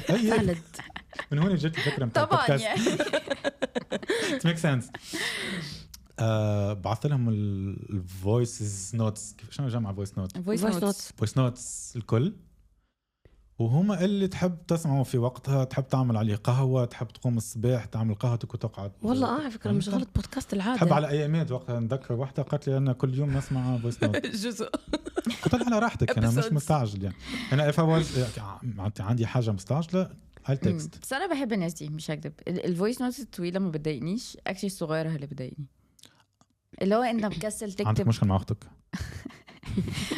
من هون جت الفكره نتاع البودكاست. طبعا يعني it makes sense. بعثت لهم الفويس نوتس. شنو جمع فويس نوت؟ فويس نوتس الكل. وهما اللي تحب تسمعوا في وقتها. تحب تعمل عليه قهوة تحب تقوم الصباح تعمل قهوتك وتقعد. والله على فكرة مش غلط بودكاست العادة. تحب على أيامات وقتها نذكر واحدة قالت لي أنا كل يوم نسمع فويس نوت جزء. قلت لها على راحتك أنا مش مستعجل يعني. أنا عندي حاجة مستعجلة هالتكست. بس أنا بحب الناس دي مش هكذب. الفويس نوت الطويلة ما بتضايقنيش. أكشلي الصغيرة هي اللي بتضايقني. اللي هو أنت مكسل تكتب. عندك مشكلة مع أختك؟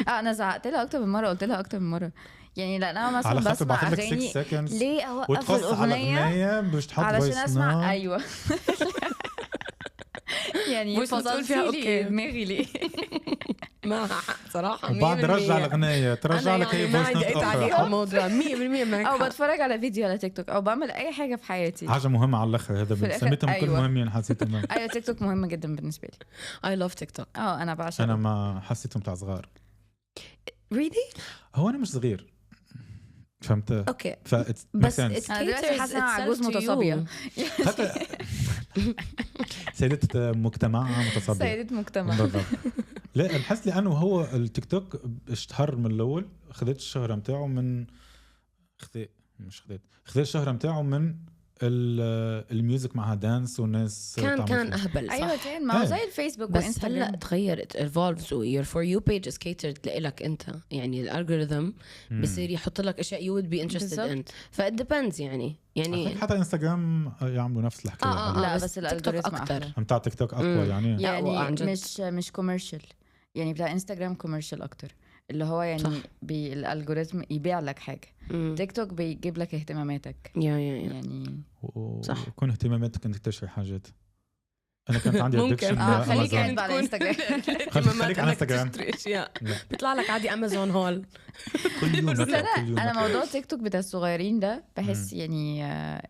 أنا زعقت لها أكتر من مرة قلت لها أكتر من مرة يعني. لا انا مثلا بسمع اغاني ليه اوقف الاغنيه باش تحط علشان اسمع ايوه يعني فصلتي لي دماغي ليه ما صراحه وبعد رجع الاغنيه ترجع لك هي فويس نوت اخرى موضوع 100% معك. او بتفرج على فيديو على تيك توك او بعمل اي حاجه في حياتي حاجه مهمه على الاخر. هذا سميتهم كل مهمين حسيتهم. ايوه تيك توك مهمه جدا بالنسبه لي. اي لاف تيك توك. انا بعشقه. انا ما حسيتهم تاع صغار really. هو انا مش صغير فهمت. اوكي بس انا دلوقتي حاسه عجوز متصابيه. سيدة مجتمع متصابيه. سيدة مجتمع. لا بحس لي انه هو التيك توك اشتهر من الاول. خذيت الشهره نتاعو من خذيت الشهره نتاعو من الميوزك معها دانس والناس كان اهبل. ايوه كان ما هو زي الفيسبوك وانستغرام. بس هلا تغيرت evolves your for you page is catered لك انت يعني الالجوريثم بصير يحط لك اشياء you would be interested in. ف it depends يعني حتى انستغرام يعملوا نفس الحكايه. لا بس الالجوريثم اكثر. بتاع تيك توك اقوى يعني مش كوميرشال يعني بتاع انستغرام كوميرشال اكتر. اللي هو يعني بالالجوريثم يبيع لك حاجه. تيك توك بيجيب لك اهتماماتك. يعني صح. وكون اهتماماتك انك تشتري حاجات. انا كانت عندي ممكن. ادكشن خليك قاعد على انستغرام. خليك على انستغرام تشتري اشياء بيطلع لك عادي امازون هول كل يوم بس نطلع، كل يوم انا نطلع. موضوع تيك توك بتاع الصغيرين ده بحس يعني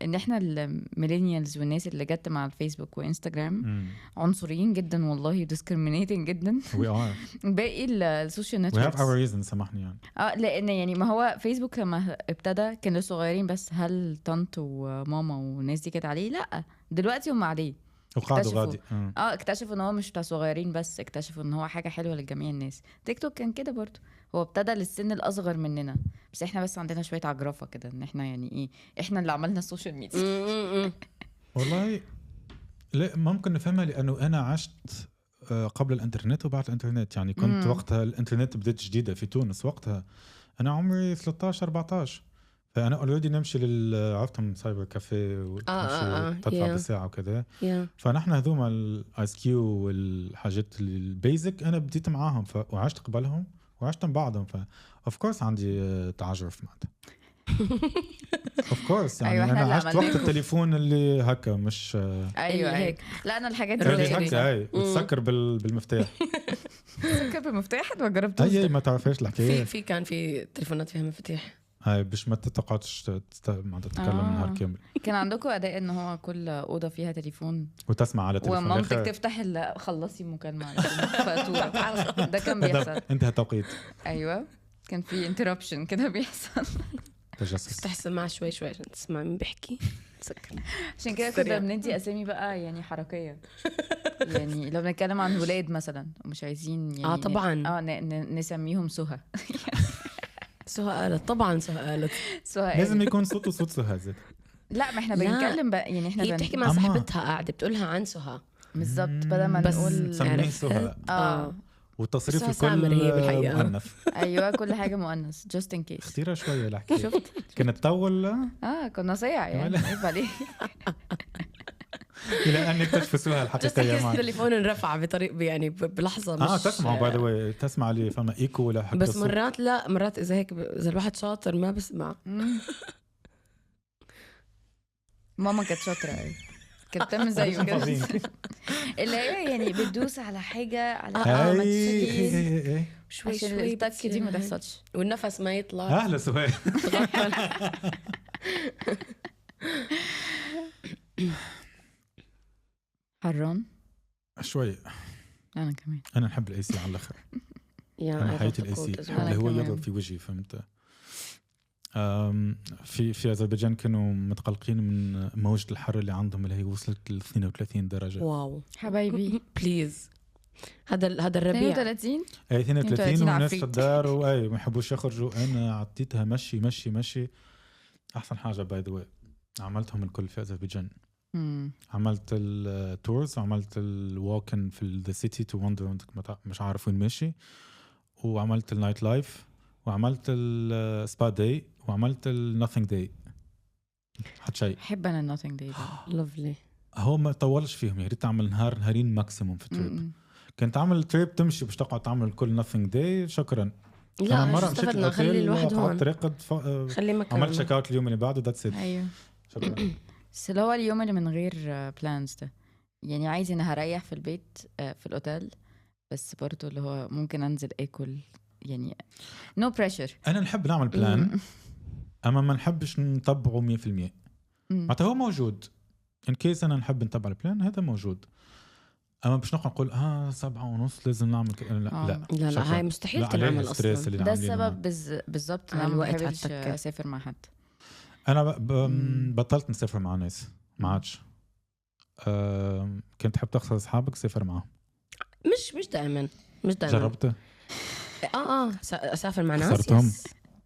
ان احنا الميلينيالز والناس اللي جت مع الفيسبوك وانستغرام عنصريين جدا والله discriminating جدا. we are باقي السوشيال we have نتوركس our reasons سامحني يعني. لان يعني ما هو فيسبوك لما ابتدى كان للصغيرين بس، هل طنط وماما والناس دي كانت عليه؟ لا دلوقتي هم عليه وقاعدوا اكتشفوا. غادي اكتشفوا ان هو مش بتاع صغيرين بس، اكتشفوا ان هو حاجه حلوه لجميع الناس. تيك توك كان كده برضو، هو ابتدى للسن الاصغر مننا، بس احنا بس عندنا شويه عجرفه كده ان احنا يعني ايه، احنا اللي عملنا السوشيال ميديا. والله لا ممكن نفهمها، لانه انا عشت قبل الانترنت وبعد الانترنت، يعني كنت وقتها الانترنت بدت جديده في تونس، وقتها انا عمري 13 14، فانا اوريدي نمشي عرفتهم سايبر كافيه ونمشي تدفع بالساعه وكذا. فنحن هذوما الايس كيو والحاجات البيزك انا بديت معاهم وعشت قبلهم وعشت من بعضهم، ف اوف كورس عندي تعجرف معته. اوف كورس يعني أيوة انا عشت وقت التليفون اللي هكا مش ايوه هيك. لا انا الحاجات اللي اللي هكا هاي بتسكر بالمفتاح. سكر بالمفتاح ما جربتوش؟ اي ما تعرفيش الحكايه. في كان في تليفونات فيها مفاتيح هاي باش ما تقعدش ما تتكلم نهار كامل. كان عندكم اداء ان هو كل اوضه فيها تليفون وتسمع على تليفون ومامتك تفتح خلصي مكالمه على فاتوره. ده كان بيحصل، انتهى توقيت. ايوه كان في انتربشن كده بيحصل. تجسس. تفتح السماعه شوي شوي عشان تسمع مين بيحكي. سكر. عشان كده كنا بندي اسامي بقى يعني حركيه، يعني لو بنتكلم عن ولاد مثلا ومش عايزين يعني طبعا نسميهم سهى. سهى قالت طبعا سهى لازم يكون صوته صوت سهى زين. لا ما احنا بنتكلم بقى يعني احنا هي بتحكي مع صاحبتها قاعده بتقولها عن سهى بالظبط، بدل ما نقول سميه سهى. والتصريف الكل مؤنث. ايوه كل حاجه مؤنث just in case. اختيرها شويه الحكايه. شفت كانت طول كنا صيع يعني عيب عليك. الى ان اكتشفوا الحقيقيه معي. التليفون انرفع بطريق يعني بلحظه مش تسمع باي ذا واي، تسمع لي فما ايكو ولا حتى بس مرات لا مرات اذا هيك اذا الواحد شاطر ما بسمع. ماما كانت شاطره قوي، كانت بتعمل زيه كده اللي هي يعني بتدوس على حاجه على شوي شوي التك دي ما تحصلش والنفس ما يطلع. اهلا سهيل. حران شوي. انا كمان انا نحب الاي سي على الاخر. انا حياتي الاي سي اللي هو يضرب في وجهي فهمت. في أذربيجان كانوا متقلقين من موجة الحر اللي عندهم اللي هي وصلت ل 32 درجة. واو حبايبي بليز. هذا الربيع 32 اي 32 والناس في الدار واي ما يحبوش يخرجوا. انا عديتها مشي احسن حاجة باي ذا واي عملتهم الكل في أذربيجان. عملت التورز وعملت الووكن في ذا سيتي تو وندر مش عارف وين ماشي، وعملت النايت لايف وعملت السبا داي وعملت النوثينج داي. حد شيء احب انا النوثينج داي ده لوفلي. هو ما طولش فيهم، يا ريت تعمل نهارين ماكسيموم في التريب. كنت تعمل تريب تمشي باش تقعد تعمل كل نوثينج داي. شكرا. لا مرة مشيت خلي الواحد هون خلي مكان. عملت شيك اوت اليوم اللي بعده ذاتس ات. ايوه شكرا. بس هو اليوم اللي من غير بلانز ده يعني عايز انا هريح في البيت في الاوتيل، بس برضو اللي هو ممكن انزل اكل يعني نو بريشر. انا نحب نعمل بلان اما ما نحبش نطبقه 100%. معناتها هو موجود ان كيس انا نحب نتبع البلان هذا موجود، اما باش نقول 7:30 لازم نعمل لا هاي مستحيل تنعمل اصلا. ده السبب بالضبط انا ما بحبش اسافر مع حد. انا بطلت نسافر مع ناس ما عادش. كنت تحب تخسر اصحابك سافر معهم. مش دائما جربت اسافر مع ناس خسرتهم.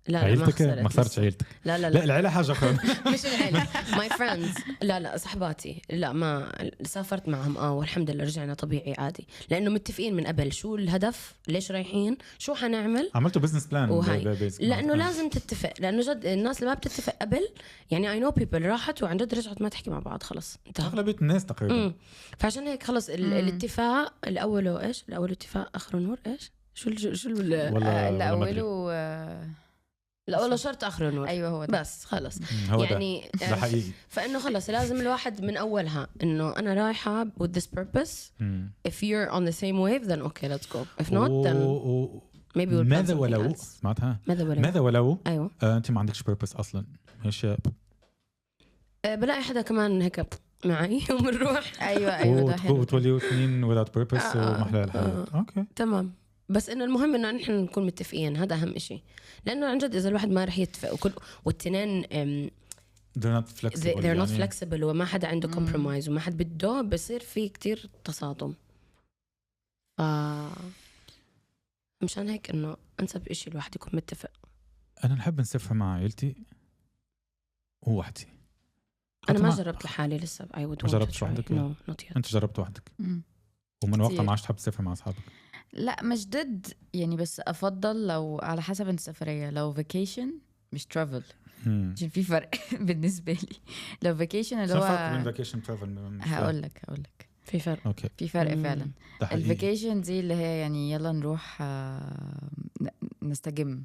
لا عيلتك ما خسرتش عيلتك. لا العيله حاجه اخرى. مش العيله ماي فريندز. لا صحباتي لا ما سافرت معهم والحمد لله رجعنا طبيعي عادي، لانه متفقين من قبل شو الهدف ليش رايحين شو حنعمل. عملتوا بزنس بلان لانه لازم تتفق، لانه جد الناس اللي ما بتتفق قبل يعني اي نو بيبل راحت وعن جد رجعت ما تحكي مع بعض خلص انتهى. اغلبيه الناس تقريبا. فعشان هيك خلص الاتفاق الاول ايش الاول اتفاق اخر نور ايش شو والله الاول لا ولا شرط اخر النور. ايوه هو ده. بس خلص هو يعني ده حقيقي. فانه خلص لازم الواحد من اولها انه انا رايحه with this purpose. if you're on the same wave then okay let's go. if not then maybe we'll plan something ولو else. سمعتها ماذا ولو ايوه انت ما عندكش purpose اصلا ايش بلاقي حدا كمان هيك معي وبنروح. ايوه وتوليوا اثنين without purpose ومحلى الحياة. اوكي تمام. بس انه المهم انه نحن نكون متفقين، هذا اهم إشي. لانه عن جد اذا الواحد ما رح يتفق والتنين they're not flexible وما حدا عنده compromise وما حد بده، بصير في كتير تصادم. مشان هيك انه انسب إشي الواحد يكون متفق. انا نحب نسافر مع عائلتي ووحدي. انا ما جربت لحالي لسه. ما جربت وحدك؟ انت جربت وحدك ومن وقتها ما عادش تحب تسافر مع اصحابك؟ لا مش ضد يعني، بس افضل لو على حسب السفريه. لو فيكيشن مش ترافل عشان في فرق بالنسبه لي. لو فيكيشن اللي هو فرق بين فيكيشن ترافل. هقول لك في فرق. اوكي في فرق فعلا. الفيكيشن دي اللي هي يعني يلا نروح نستجم.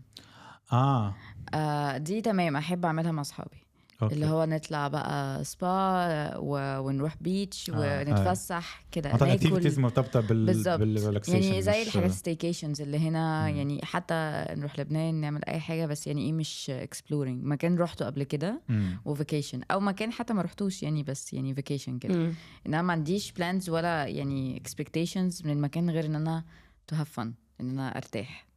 دي تمام احب اعملها مع اصحابي. اللي هو نطلع بقى سبا ونروح بيتش ونتفسح كده، ناكل اكتيفيتيز مرتبطه بالريلاكسيشن، يعني زي الحاجات ستيكيشنز اللي هنا. يعني حتى نروح لبنان نعمل اي حاجه، بس يعني ايه مش اكسبلورينج مكان روحته قبل كده وفيكيشن، او مكان حتى ما رحتوش يعني، بس يعني فيكيشن كده. انا ما عنديش بلانز ولا يعني اكسبكتيشنز من المكان غير ان انا تو هاف فن، ان انا ارتاح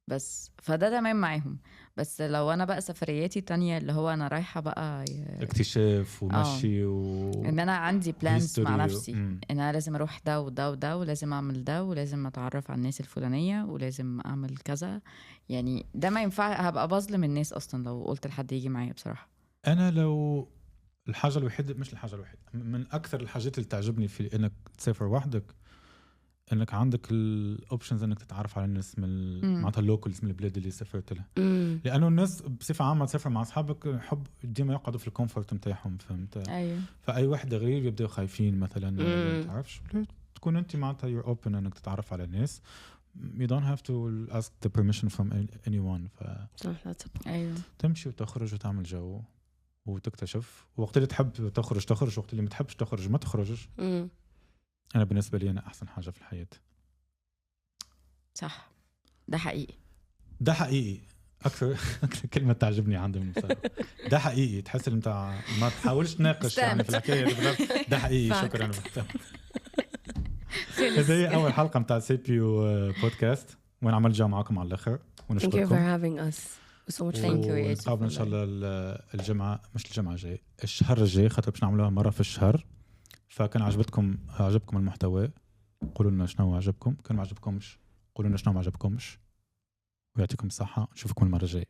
بس. فده تمام معاهم. بس لو انا بقى سفرياتي تانية اللي هو انا رايحة بقى اكتشاف ومشي ان انا عندي بلانز مع نفسي ان انا لازم اروح ده وده وده، ولازم اعمل ده، ولازم اتعرف على الناس الفلانية، ولازم اعمل كذا. يعني ده ما ينفع، هبقى بظلم الناس اصلا لو قلت لحد يجي معايا بصراحة. انا لو الحاجة الوحيدة، مش الحاجة الوحيدة، من اكثر الحاجات اللي تعجبني في انك تسافر وحدك، انك عندك الاوبشنز انك تتعرف على الناس من معناتها اللوكلز من البلاد اللي سافرت لها. لانه الناس بصفه عامه تسافر مع اصحابك حب ديما يقعدوا في الكومفورت نتاعهم، فهمت؟ ايوه. فاي واحد غريب يبداوا خايفين مثلا، ما تعرفش. تكون انت معناتها you're open انك تتعرف على الناس. you don't have to ask the permission from anyone. ايوه. تمشي وتخرج وتعمل جو وتكتشف. وقت اللي تحب تخرج، وقت اللي ما تحبش تخرج ما تخرجش. أنا بالنسبة لي أنا أحسن حاجة في الحياة. صح، ده حقيقي. ده حقيقي. أكثر كلمة تعجبني عندي من بصراحة. ده حقيقي. تحس إن أنت ما تحاولش تناقش يعني في الحكاية. ده حقيقي. شكرا. هذه هي أول حلقة متاع سيبيو بودكاست، وأنا عملت جاء معكم على الآخر. ونشكركم. Thank you for having us. So much thank you. ونتقابل إن شاء الله الجمعة، مش الجمعة الجاي، الشهر الجاي، خاطر باش نعملوها مرة في الشهر. فكان عجبكم المحتوى قولوا لنا شنو عجبكم، كان ما عجبكمش قولوا لنا شنو ما عجبكمش، ويعطيكم الصحة. نشوفكم المرة الجاية.